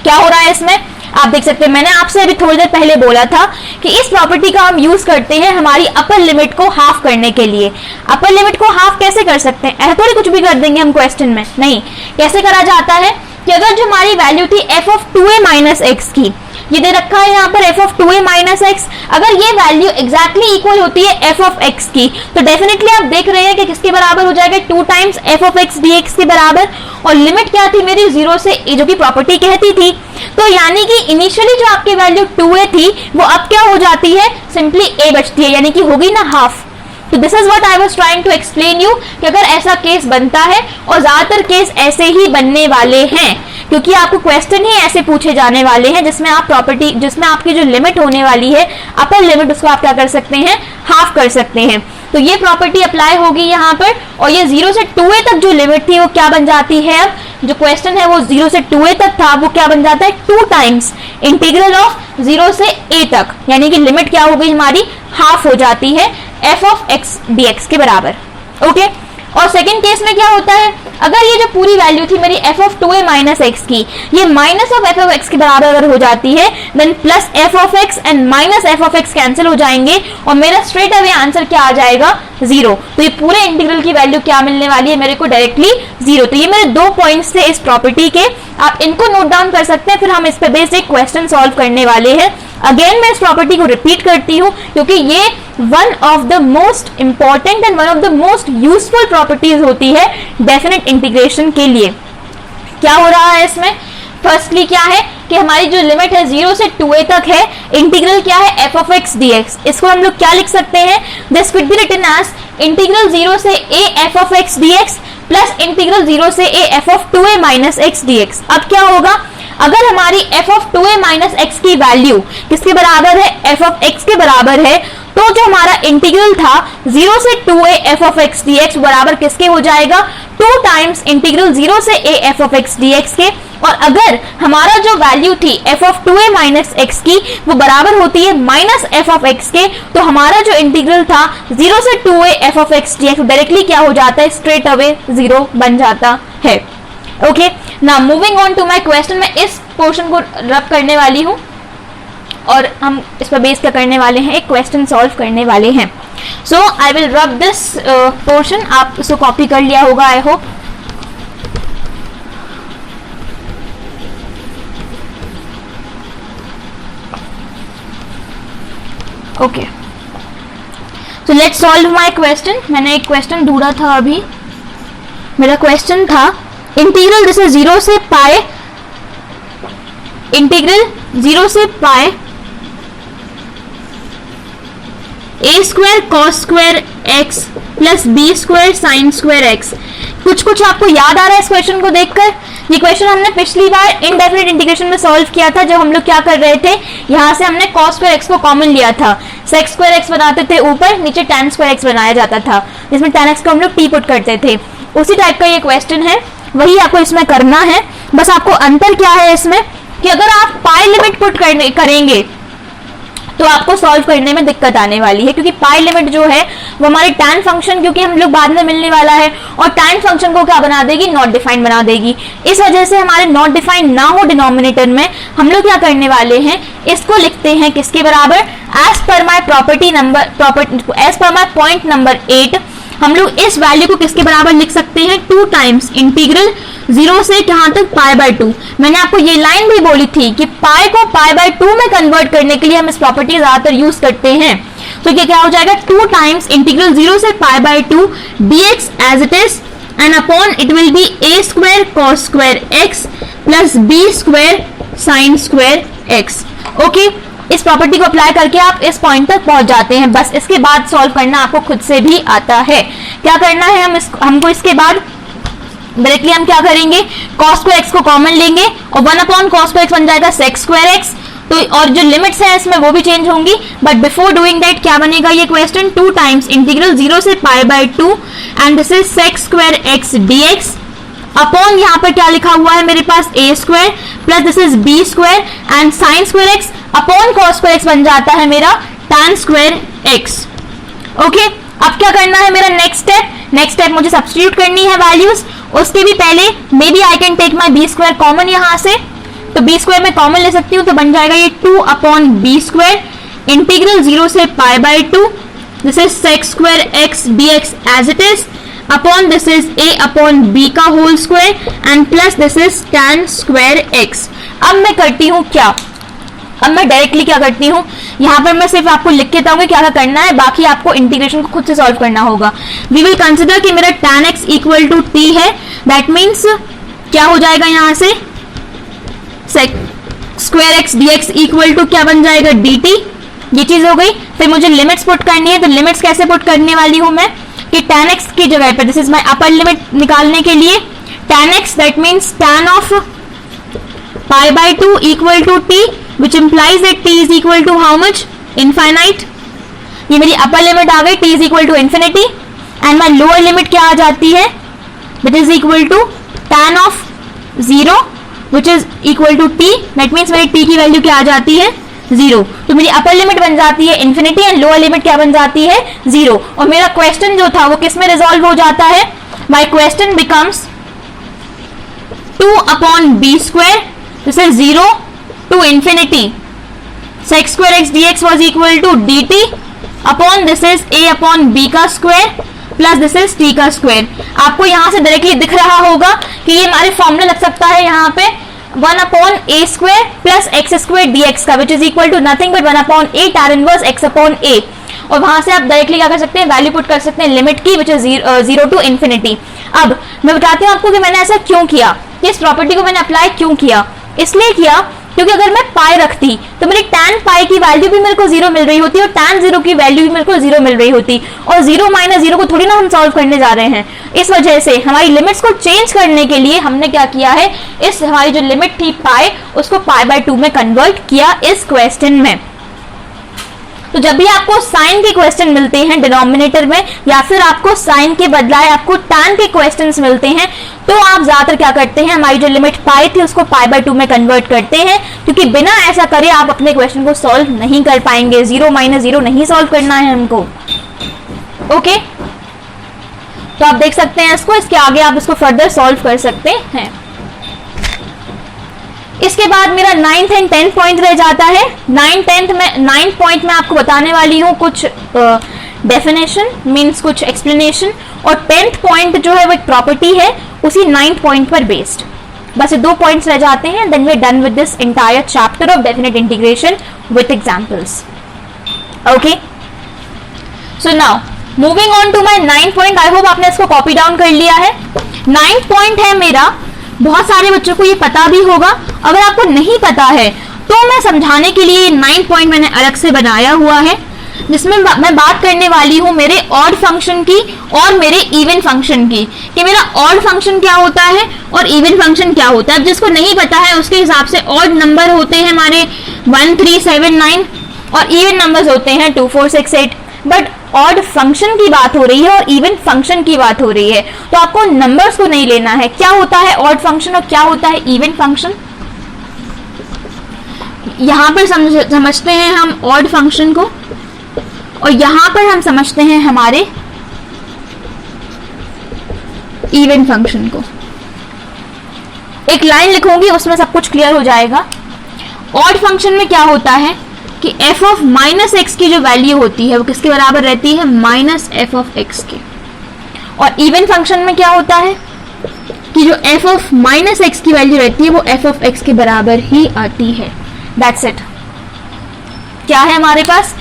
क्या हो रहा है इसमें आप देख सकते हैं, मैंने आपसे अभी थोड़ी देर पहले बोला था कि इस प्रॉपर्टी का हम यूज करते हैं हमारी अपर लिमिट को हाफ करने के लिए। अपर लिमिट को हाफ कैसे कर सकते हैं, ऐसा थोड़ी कुछ भी कर देंगे हम क्वेश्चन में, नहीं। कैसे करा जाता है कि अगर जो हमारी वैल्यू थी f(2a minus x) की, ये दे रखा है यहाँ पर f(2a minus x), अगर ये वैल्यू एग्जैक्टली इक्वल होती है f(x) की, तो डेफिनेटली आप देख रहे हैं कि किसके बराबर हो जाएगा, 2 times f(x) dx के बराबर। और लिमिट क्या थी मेरी, 0 से a, जो कि प्रॉपर्टी कहती थी। तो यानी कि इनिशियली जो आपकी वैल्यू 2a थी वो अब क्या हो जाती है, सिंपली a बचती है, यानी कि होगी ना हाफ। तो this is what I was trying to explain you कि अगर ऐसा केस बनता है, और ज्यादातर केस ऐसे ही बनने वाले हैं क्योंकि आपको क्वेश्चन ही ऐसे पूछे जाने वाले हैं जिसमें आप प्रॉपर्टी, जिसमें आपकी जो लिमिट होने वाली है अपर लिमिट, उसको आप क्या कर सकते हैं, हाफ कर सकते हैं। तो ये प्रॉपर्टी अप्लाई होगी यहाँ पर, और ये 0 से 2a तक जो लिमिट थी वो क्या बन जाती है, अब जो क्वेश्चन है वो 0 से 2a तक था, वो क्या बन जाता है, 2 times इंटीग्रल ऑफ 0 से a तक, यानी कि लिमिट क्या हो गई हमारी, हाफ हो जाती है f(x) dx के बराबर। ओके, और सेकंड केस में क्या होता है, अगर ये जो पूरी वैल्यू थी मेरी f(2a minus x) की, ये माइनस ऑफ f(x) के बराबर अगर हो जाती है then plus f(x) and minus f(x) cancel हो जाएंगे और मेरा स्ट्रेट अवे आंसर क्या आ जाएगा, 0। तो ये पूरे इंटीग्रल की वैल्यू क्या मिलने वाली है मेरे को, डायरेक्टली 0। तो ये मेरे 2 पॉइंट्स थे इस प्रॉपर्टी के, आप इनको नोट डाउन कर सकते हैं, फिर हम इस पे बेस्ड एक क्वेश्चन सॉल्व करने वाले हैं। अगेन मैं इस प्रॉपर्टी को रिपीट करती हूँ क्योंकि ये one of the most important and one of the most useful properties होती है डेफिनेट इंटीग्रेशन के लिए। क्या हो रहा है इसमें, फर्स्टली क्या है कि हमारी जो लिमिट है 0 से 2a तक है, इंटीग्रल क्या है f of x dx। इसको हम लोग क्या लिख सकते हैं, this could be written as integral 0 से a f of x dx plus integral 0 से a f of 2a minus x dx। अब क्या होगा, अगर हमारी f of 2a minus x की वैल्यू किसके बराबर है, f of x के बराबर है, तो जो हमारा इंटीग्रल था 0 से 2a f of x dx बराबर किसके हो जाएगा, 2 टाइम्स इंटीग्रल 0 से a f of x dx के। और अगर हमारा जो वैल्यू थी f of 2a minus x की वो बराबर होती है माइनस f of x के, तो हमारा जो इंटीग्रल था 0 से 2a f of x dx directly क्या हो जाता है, स्ट्रेट अवे 0 बन जाता है। Okay, now moving on to my question. मैं इस पोर्शन को रब करने वाली हूँ और हम इस पर बेस क्या करने वाले हैं, एक क्वेश्चन सॉल्व करने वाले हैं। So I will rub this portion, आप इसको कॉपी कर लिया होगा I hope. Okay, so let's solve my question. मैंने एक क्वेश्चन ढूंढा था अभी, मेरा क्वेश्चन था इंटीग्रल जैसे 0 से पाए, इंटीग्रल 0 से पाए a square cos square x plus b square sine square x। कुछ कुछ आपको याद आ रहा है इस क्वेश्चन को देखकर? ये क्वेश्चन हमने पिछली बार इनडेफिनिट इंटीग्रेशन में सॉल्व किया था, जब हम लोग क्या कर रहे थे, यहाँ से हमने cos स्क्वायर x को कॉमन लिया था, sec स्क्वायर x बनाते थे ऊपर, नीचे tan स्क्वायर x बनाया जाता था, जिसमें tan x को हम लोग t पुट करते थे। उसी टाइप का ये क्वेश्चन है, वही आपको इसमें करना है। बस आपको अंतर क्या है इसमें कि अगर आप पाई लिमिट पुट करेंगे तो आपको सॉल्व करने में दिक्कत आने वाली है, क्योंकि पाई लिमिट जो है वो हमारे टैन फंक्शन, क्योंकि हम लोग बाद में मिलने वाला है, और टैन फंक्शन को क्या बना देगी, नॉट डिफाइंड बना देगी। इस वजह से हमारे नॉट डिफाइंड ना हो डिनोमिनेटर में, हम लोग क्या करने वाले हैं, इसको लिखते हैं किसके बराबर, as per my as per my point number 8 हम लोग इस वैल्यू को किसके बराबर लिख सकते हैं, 2 टाइम्स इंटीग्रल 0 से कहां तक, पाई बाय 2। मैंने आपको ये लाइन भी बोली थी कि पाई को पाई बाय 2 में कन्वर्ट करने के लिए हम इस प्रॉपर्टी ज्यादातर यूज करते हैं। तो ये क्या हो जाएगा, 2 टाइम्स इंटीग्रल 0 से pi by 2 dx as it is, and upon it will be a square cos square x plus b square sine square x। Okay, इस प्रॉपर्टी को अप्लाई करके आप इस पॉइंट तक पहुंच जाते हैं। बस इसके बाद सॉल्व करना आपको खुद से भी आता है। क्या करना है, हमको इसके बाद डायरेक्टली हम क्या करेंगे, cos स्क्वायर x को कॉमन लेंगे और 1 अपॉन cos स्क्वायर x बन जाएगा sec स्क्वायर x। तो और जो लिमिट्स हैं इसमें वो भी चेंज होंगी, बट बिफोर डूइंग दैट क्या बनेगा ये क्वेश्चन, 2 टाइम्स इंटीग्रल 0 से pi by 2 and this is sec square x dx upon यहाँ पर क्या लिखा हुआ है मेरे पास, a square plus this is b square and sign square x upon cos square x बन जाता है मेरा tan स्क्वायर x। ओके, अब क्या करना है मेरा नेक्स्ट स्टेप मुझे सब्स्टिट्यूट करनी है वैल्यूज। उसके भी पहले maybe I can take my b square common यहाँ से, तो बी स्क्वायर में कॉमन ले सकती हूँ, तो बन जाएगा ये 2 अपॉन बी स्क्वायर इंटीग्रल 0 से pi by 2 this is sec square x dx as it is upon this is a upon b का whole square and plus this is tan square x। अब मैं करती हूँ क्या, अब मैं डायरेक्टली क्या करती हूँ, यहाँ पर मैं सिर्फ आपको लिख के बताऊंगी क्या क्या करना है, बाकी आपको इंटीग्रेशन को खुद से सॉल्व करना होगा। वी विल कंसिडर कि मेरा tan x equal to t है, दैट मीन्स क्या हो जाएगा यहाँ से sec square x dx equal to क्या बन जाएगा dt। ये चीज हो गई। फिर मुझे लिमिट्स पुट करनी है, तो लिमिट्स कैसे पुट करने वाली हूँ मैं कि tan x की जगह पर, this is my upper limit निकालने के लिए tan x that means tan of pi by 2 equal to t which implies that t is equal to how much, infinite। ये मेरी अपर लिमिट आ गई, t is equal to infinity, and my lower limit क्या आ जाती है, that is equal to tan of 0 which is equal to t, that means मेरी t की value क्या आ जाती है 0। तो मेरी अपर लिमिट बन जाती है infinity एंड लोअर लिमिट क्या बन जाती है 0। और मेरा क्वेश्चन जो था वो किस में रिजॉल्व हो जाता है, my question becomes 2 upon b square, this is 0 to infinity sec square x dx was equal to dt upon this is a upon b का square plus this is t का स्क्वायर। आपको यहाँ से directly दिख रहा होगा कि ये हमारे फॉर्मूला लग सकता है यहाँ पे 1 upon a square plus x square dx का, which is equal to nothing but 1 upon a tan inverse x upon a। और वहां से आप डायरेक्टली क्या कर सकते हैं, वैल्यू पुट कर सकते हैं लिमिट की, विच इज 0 टू इन्फिनिटी। अब मैं बताती हूँ आपको कि मैंने ऐसा क्यों किया, इस प्रॉपर्टी को मैंने अप्लाई क्यों किया। इसलिए किया क्योंकि अगर मैं पाई रखती तो मेरी tan पाई की वैल्यू भी मेरे को 0 मिल रही होती और tan 0 की वैल्यू भी मेरे को 0 मिल रही होती, और 0 माइनस 0 को थोड़ी ना हम सॉल्व करने जा रहे हैं। इस वजह से हमारी लिमिट्स को चेंज करने के लिए हमने क्या किया है, इस हमारी जो लिमिट थी पाई उसको पाई बाय 2 में कन्वर्ट किया इस क्वेश्चन में। तो जब भी आपको साइन के क्वेश्चन मिलते हैं डिनोमिनेटर में, या फिर आपको साइन के बदलाए आपको tan के क्वेश्चंस मिलते हैं, तो आप ज्यादातर क्या करते हैं, हमारी जो लिमिट पाई थी उसको पाई बाय 2 में कन्वर्ट करते हैं, क्योंकि बिना ऐसा करे आप अपने क्वेश्चन को सॉल्व नहीं कर पाएंगे। 0 माइनस 0 नहीं सॉल्व करना है हमको। ओके, तो आप देख सकते हैं इसको, इसके आगे आप इसको फर्दर सॉल्व कर सकते हैं। इसके बाद मेरा 9th एंड 10th पॉइंट रह जाता है। 9th पॉइंट में आपको बताने वाली हूँ कुछ डेफिनेशन मींस कुछ एक्सप्लेनेशन, और 10th पॉइंट जो है वो एक प्रॉपर्टी है उसी 9th पॉइंट पर बेस्ड। बस ये 2 पॉइंट्स रह जाते हैं, then we are done with this entire chapter of definite integration with examples. Okay, so now moving on to my 9th point. I hope आपने इसको कॉपी डाउन कर लिया है। 9th पॉइंट है मेरा, बहुत सारे बच्चों को ये पता भी होगा, अगर आपको नहीं पता है तो मैं समझाने के लिए 9th पॉइंट मैंने अलग से बनाया हुआ है, जिसमें मैं बात करने वाली हूँ मेरे ऑड फंक्शन की और मेरे इवन फंक्शन की, कि मेरा ऑड फंक्शन क्या होता है और इवन फंक्शन क्या होता है। अब जिसको नहीं पता है उसके हिसाब से ऑड नंबर होते हैं हमारे 1 3 7 9 और इवन नंबर्स होते हैं 2 4 6 8, बट ऑड फंक्शन की बात हो रही है और इवन फंक्शन की बात हो रही है, तो आपको नंबर्स को नहीं लेना है। क्या होता है ऑड फंक्शन और क्या होता है इवन फंक्शन, यहां पर समझते हैं हम ऑड फंक्शन को, और यहां पर हम समझते हैं हमारे इवन फंक्शन को। एक लाइन लिखूंगी उसमें सब कुछ क्लियर हो जाएगा। ऑड फंक्शन में क्या होता है कि f ऑफ माइनस एक्स की जो वैल्यू होती है वो किसके बराबर रहती है, माइनस एफ ऑफ एक्स के। और इवन फंक्शन में क्या होता है कि जो f ऑफ माइनस एक्स की वैल्यू रहती है वो f ऑफ एक्स के बराबर ही आती है। That's it. क्या है हमारे पास,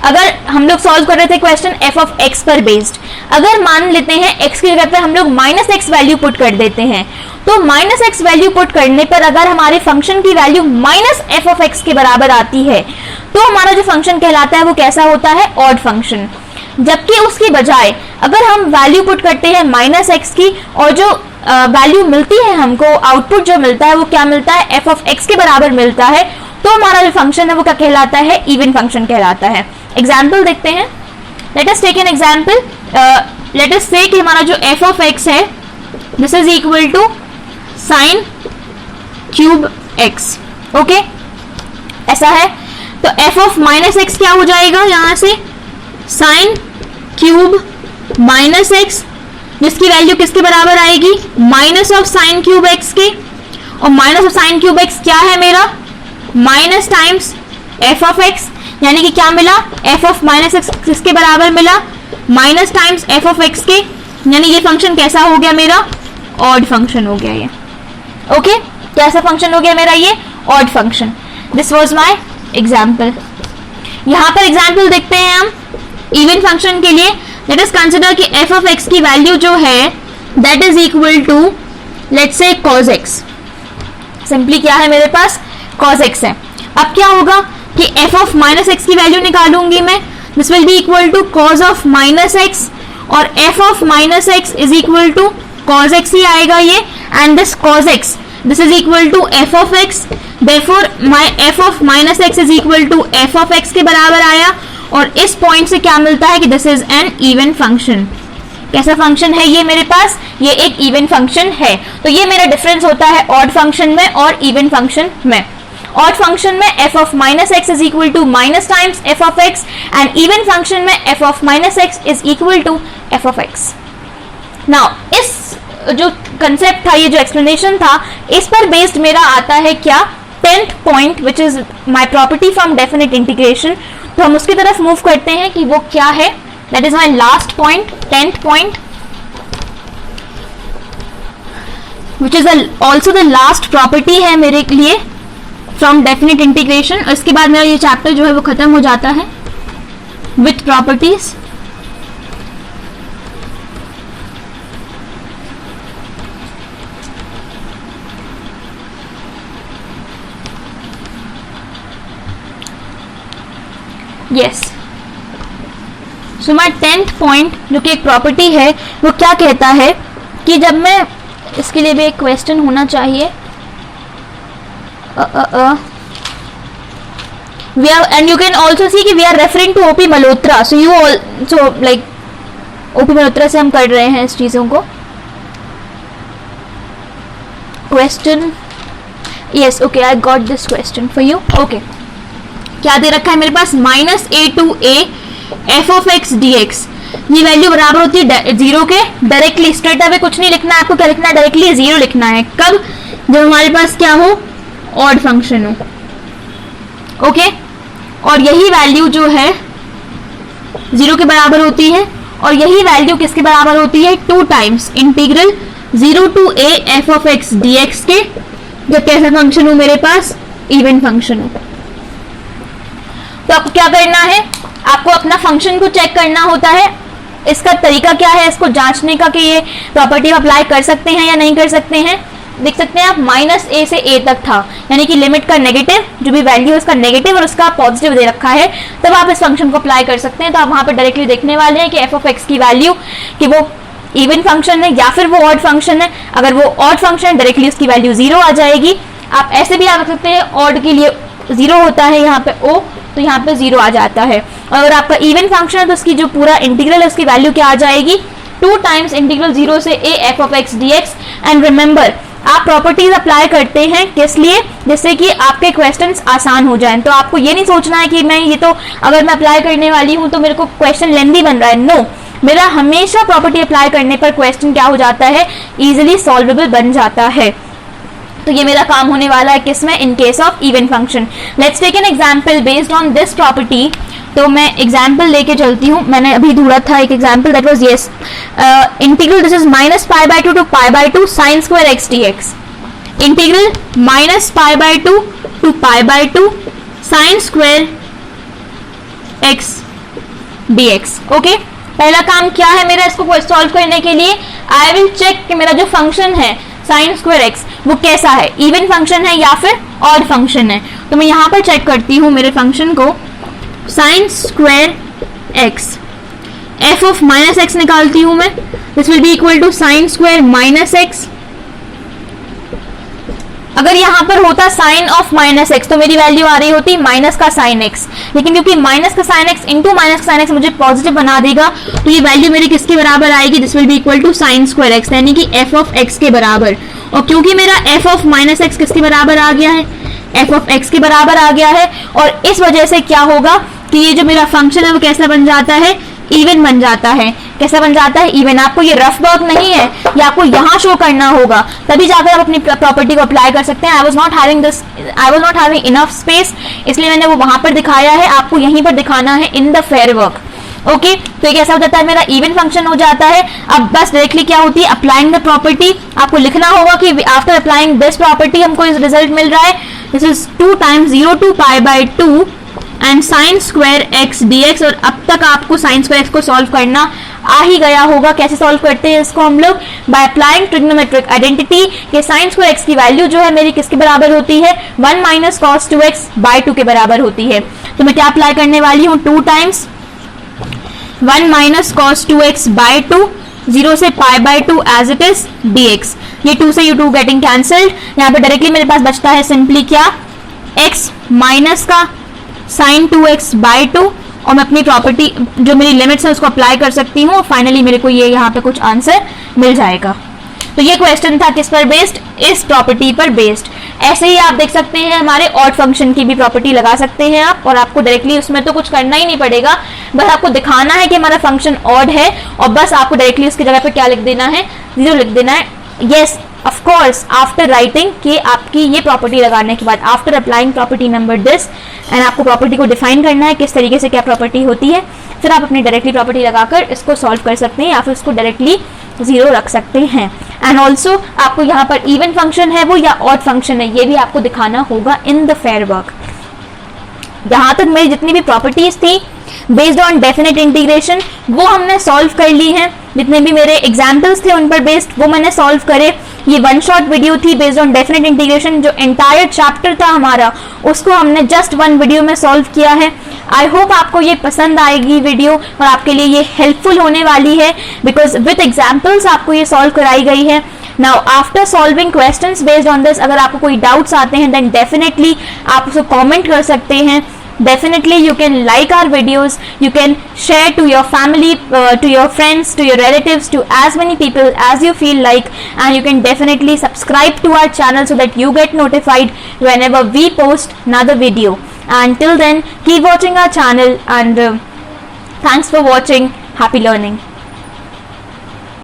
अगर हम लोग सॉल्व कर रहे थे क्वेश्चन f ऑफ x पर बेस्ड, अगर मान लेते हैं x की जगह पे हम लोग माइनस एक्स वैल्यू पुट कर देते हैं, तो माइनस एक्स वैल्यू पुट करने पर अगर हमारे फंक्शन की value minus F of X के बराबर आती है, तो हमारा जो फंक्शन कहलाता है वो कैसा होता है, ऑड फंक्शन। जबकि उसकी बजाय अगर हम वैल्यू पुट करते हैं माइनस एक्स की और जो वैल्यू मिलती है हमको, आउटपुट जो मिलता है वो क्या मिलता है, एफ ऑफ एक्स के बराबर मिलता है, तो हमारा जो फंक्शन है वो क्या कहलाता है, इवन फंक्शन कहलाता है। एग्जाम्पल देखते हैं। Let us take an example. Let us say कि हमारा जो एफ ऑफ एक्स है this is equal to sine cube x. Okay, ऐसा है, तो एफ ऑफ माइनस एक्स क्या हो जाएगा, यहां से साइन क्यूब माइनस एक्स, जिसकी वैल्यू किसके बराबर आएगी, minus of sine cube x के, और minus of sine cube x क्या है मेरा, minus times F of x, यानी कि क्या मिला, एफ ऑफ माइनस एक्स किसके बराबर मिला, minus times F of X के, यानी ये फंक्शन कैसा हो गया मेरा, ऑड फंक्शन हो गया ये। ओके, कैसा फंक्शन हो गया मेरा ये, odd function. This was my example. यहां पर एग्जाम्पल देखते हैं हम इवन फंक्शन के लिए। लेट अस कंसिडर कि एफ ऑफ एक्स की वैल्यू जो है that is equal to let's say cos x. Simply क्या है मेरे पास, कॉस एक्स है। अब क्या होगा कि एफ ऑफ माइनस एक्स की वैल्यू निकालूंगी मैं, this will be equal to cos of minus X, और F of minus X is equal to cos X ही आएगा ये, and this cos X this is equal to F of X, therefore my F of minus X is equal to F of X के बराबर आया, और इस point से क्या मिलता है कि this is an even function. कैसा फंक्शन है ये मेरे पास, ये एक इवन फंक्शन है। तो ये मेरा डिफरेंस होता है ऑड फंक्शन में और इवन फंक्शन में। ऑड फंक्शन में F of minus X is equal to minus times F of X, and even function में F of minus X is equal to F of X. Now इस जो concept था, ये जो explanation था, इस पर बेस्ड मेरा आता है क्या, 10th point which is my property from definite integration. तो हम उसकी तरफ मूव करते हैं कि वो क्या है। That is my last point, 10th point, which is also the last property है मेरे लिए फ्रॉम डेफिनेट इंटीग्रेशन। और इसके बाद मेरा ये चैप्टर जो है वो खत्म हो जाता है with properties. Yes, so my 10th point जो कि एक प्रॉपर्टी है वो क्या कहता है कि जब मैं, इसके लिए भी एक क्वेश्चन होना चाहिए, we are, and you can also see कि we are referring to OP Malhotra, so you all, so like OP Malhotra से हम कर रहे हैं इस चीज़ों को. Question, yes, okay, I got this question for you. Okay, क्या दे रखा है मेरे पास, -a/a f of x dx. ये वैल्यू बराबर होती है जीरो के. डायरेक्टली स्ट्रेट अवे कुछ नहीं लिखना है आपको, क्या लिखना है, डायरेक्टली जीरो लिखना है. कब, जब हमारे पास क्या हो, ऑड फंक्शन हो. ओके, और यही वैल्यू जो है जीरो के बराबर होती है, और यही वैल्यू किसके बराबर होती है, 2 times integral 0 to a f of x dx के. जब कैसा फंक्शन हो मेरे पास, इवन फंक्शन हो. तो आपको क्या करना है, आपको अपना फंक्शन को चेक करना होता है. इसका तरीका क्या है इसको जांचने का कि ये प्रॉपर्टी अप्लाई कर सकते हैं या नहीं कर सकते हैं. देख सकते हैं आप, -a से a तक था, यानी कि लिमिट का नेगेटिव, जो भी वैल्यू है उसका नेगेटिव और उसका पॉजिटिव दे रखा है, तब आप इस फंक्शन को अप्लाई कर सकते हैं. तो आप वहां पर डायरेक्टली देखने वाले हैं कि f of x की वैल्यू कि वो इवन फंक्शन है या फिर वो ऑड फंक्शन है. अगर वो ऑड फंक्शन है डायरेक्टली उसकी वैल्यू 0 आ जाएगी. आप ऐसे भी आ सकते हैं, ऑड के लिए 0 होता है यहाँ पे o, तो यहाँ पे 0 आ जाता है. अगर आपका इवन फंक्शन है तो उसकी जो पूरा इंटीग्रल है उसकी वैल्यू क्या आ जाएगी, 2 टाइम्स इंटीग्रल 0 से a f of x dx. And remember, आप प्रॉपर्टीज अप्लाई करते हैं किस लिए, जिससे कि आपके क्वेश्चंस आसान हो जाएं. तो आपको ये नहीं सोचना है कि मैं ये तो अगर मैं अप्लाई करने वाली हूं तो मेरे को क्वेश्चन लेंदी बन रहा है. नो, मेरा हमेशा प्रॉपर्टी अप्लाई करने पर क्वेश्चन क्या हो जाता है, इजीली सॉल्वेबल बन जाता है. तो ये मेरा काम होने वाला है किसमें, in case of even function. Let's take an example based on this property. तो मैं एग्जाम्पल लेके चलती हूँ. मैंने अभी ढूंढा था एक example, that was yes, integral this is -π/2 to π/2 sin square x dx. Integral -π/2 to π/2 sin square x dx. Okay, पहला काम क्या है मेरा, इसको सॉल्व करने के लिए आई विल चेक कि मेरा जो फंक्शन है sin square x वो कैसा है, इवन फंक्शन है या फिर ऑड फंक्शन है. तो मैं यहाँ पर चेक करती हूँ मेरे फंक्शन को, sin square x, f of -x निकालती हूं मैं. This will be equal to sin square -x. अगर यहां पर होता sin of -x तो मेरी वैल्यू आ रही होती माइनस का sin x, लेकिन क्योंकि माइनस का sin x इंटू माइनस का sin x मुझे पॉजिटिव बना देगा, तो ये वैल्यू मेरी किसके बराबर आएगी, this will be equal to sin square x, यानी कि f of x के बराबर. और क्योंकि मेरा f of -x किसके बराबर आ गया है, f of x के बराबर आ गया है, और इस वजह से क्या होगा कि ये जो मेरा फंक्शन है वो कैसा बन जाता है, इवन बन जाता है. कैसा बन जाता है, इवन. आपको ये रफ वर्क नहीं है, ये आपको यहाँ शो करना होगा, तभी जाकर आप अपनी प्रॉपर्टी को अप्लाई कर सकते हैं. I was not having enough space, इसलिए मैंने वो वहां पर दिखाया है, आपको यहीं पर दिखाना है in the fair work. Okay, तो ये कैसा हो जाता है, मेरा इवन फंक्शन हो जाता है. अब बस डायरेक्टली क्या होती है, अप्लाइंग द प्रॉपर्टी. आपको लिखना होगा कि आफ्टर अप्लाइंग दिस प्रॉपर्टी हमको इस रिजल्ट मिल रहा है, this is 2 times 0 to π/2 and sin square x dx. और अब तक आपको sin square x को सॉल्व करना आ ही गया होगा. कैसे सॉल्व करते हैं इसको हम लोग, बाय अप्लाइंग ट्रिग्नोमेट्रिक आइडेंटिटी के sin square x की वैल्यू जो है मेरी किसके बराबर होती है, 1 - cos 2x/2 के बराबर होती है. तो मैं क्या अप्लाई करने वाली हूँ, 2 टाइम्स 1 - cos 2x/2 0 से π/2 एज इट इज dx. ये 2 से 2 गेटिंग कैंसल्ड. यहाँ पे डायरेक्टली मेरे पास बचता है सिंपली क्या, x माइनस का sin 2x/2, और मैं अपनी प्रॉपर्टी जो मेरी लिमिट्स है उसको अप्लाई कर सकती हूँ. फाइनली मेरे को ये यहाँ पे कुछ आंसर मिल जाएगा. तो ये क्वेश्चन था किस पर बेस्ड, इस प्रॉपर्टी पर बेस्ड. ऐसे ही आप देख सकते हैं हमारे ऑड फंक्शन की भी प्रॉपर्टी लगा सकते हैं आप, और आपको डायरेक्टली उसमें तो कुछ करना ही नहीं पड़ेगा, बस आपको दिखाना है कि हमारा फंक्शन ऑड है, और बस आपको डायरेक्टली उसकी जगह पे क्या लिख देना है, 0 लिख देना है. Yes, of course after writing कि आपकी ये प्रॉपर्टी लगाने के बाद, after applying property number this, and आपको प्रॉपर्टी को डिफाइन करना है किस तरीके से क्या प्रॉपर्टी होती है. फिर आप अपनी डायरेक्टली प्रॉपर्टी लगाकर इसको सॉल्व कर सकते हैं, या फिर इसको डायरेक्टली 0 रख सकते हैं. एंड ऑल्सो आपको यहाँ पर इवन फंक्शन है वो या ऑड फंक्शन है, ये भी आपको दिखाना होगा इन द फेयर वर्क. यहाँ तक मेरी जितनी भी प्रॉपर्टीज थी बेस्ड ऑन डेफिनेट इंटीग्रेशन वो हमने सॉल्व कर ली हैं. जितने भी मेरे एग्जाम्पल्स थे उन पर बेस्ड वो मैंने सॉल्व करे. ये 1 शॉट वीडियो थी बेस्ड ऑन डेफिनेट इंटीग्रेशन. जो एंटायर चैप्टर था हमारा उसको हमने जस्ट 1 वीडियो में सॉल्व किया है. आई होप आपको ये पसंद आएगी वीडियो और आपके लिए ये हेल्पफुल होने वाली है, बिकॉज विथ एग्जाम्पल्स आपको ये सॉल्व कराई गई है. Now after solving questions based on this, अगर आपको कोई डाउट्स आते हैं देन डेफिनेटली आप उसको कमेंट कर सकते हैं. Definitely you can like our videos, you can share to your family, to your friends, to your relatives, to as many people as you feel like, and you can definitely subscribe to our channel so that you get notified whenever we post another video. And till then, keep watching our channel, and thanks for watching. Happy learning.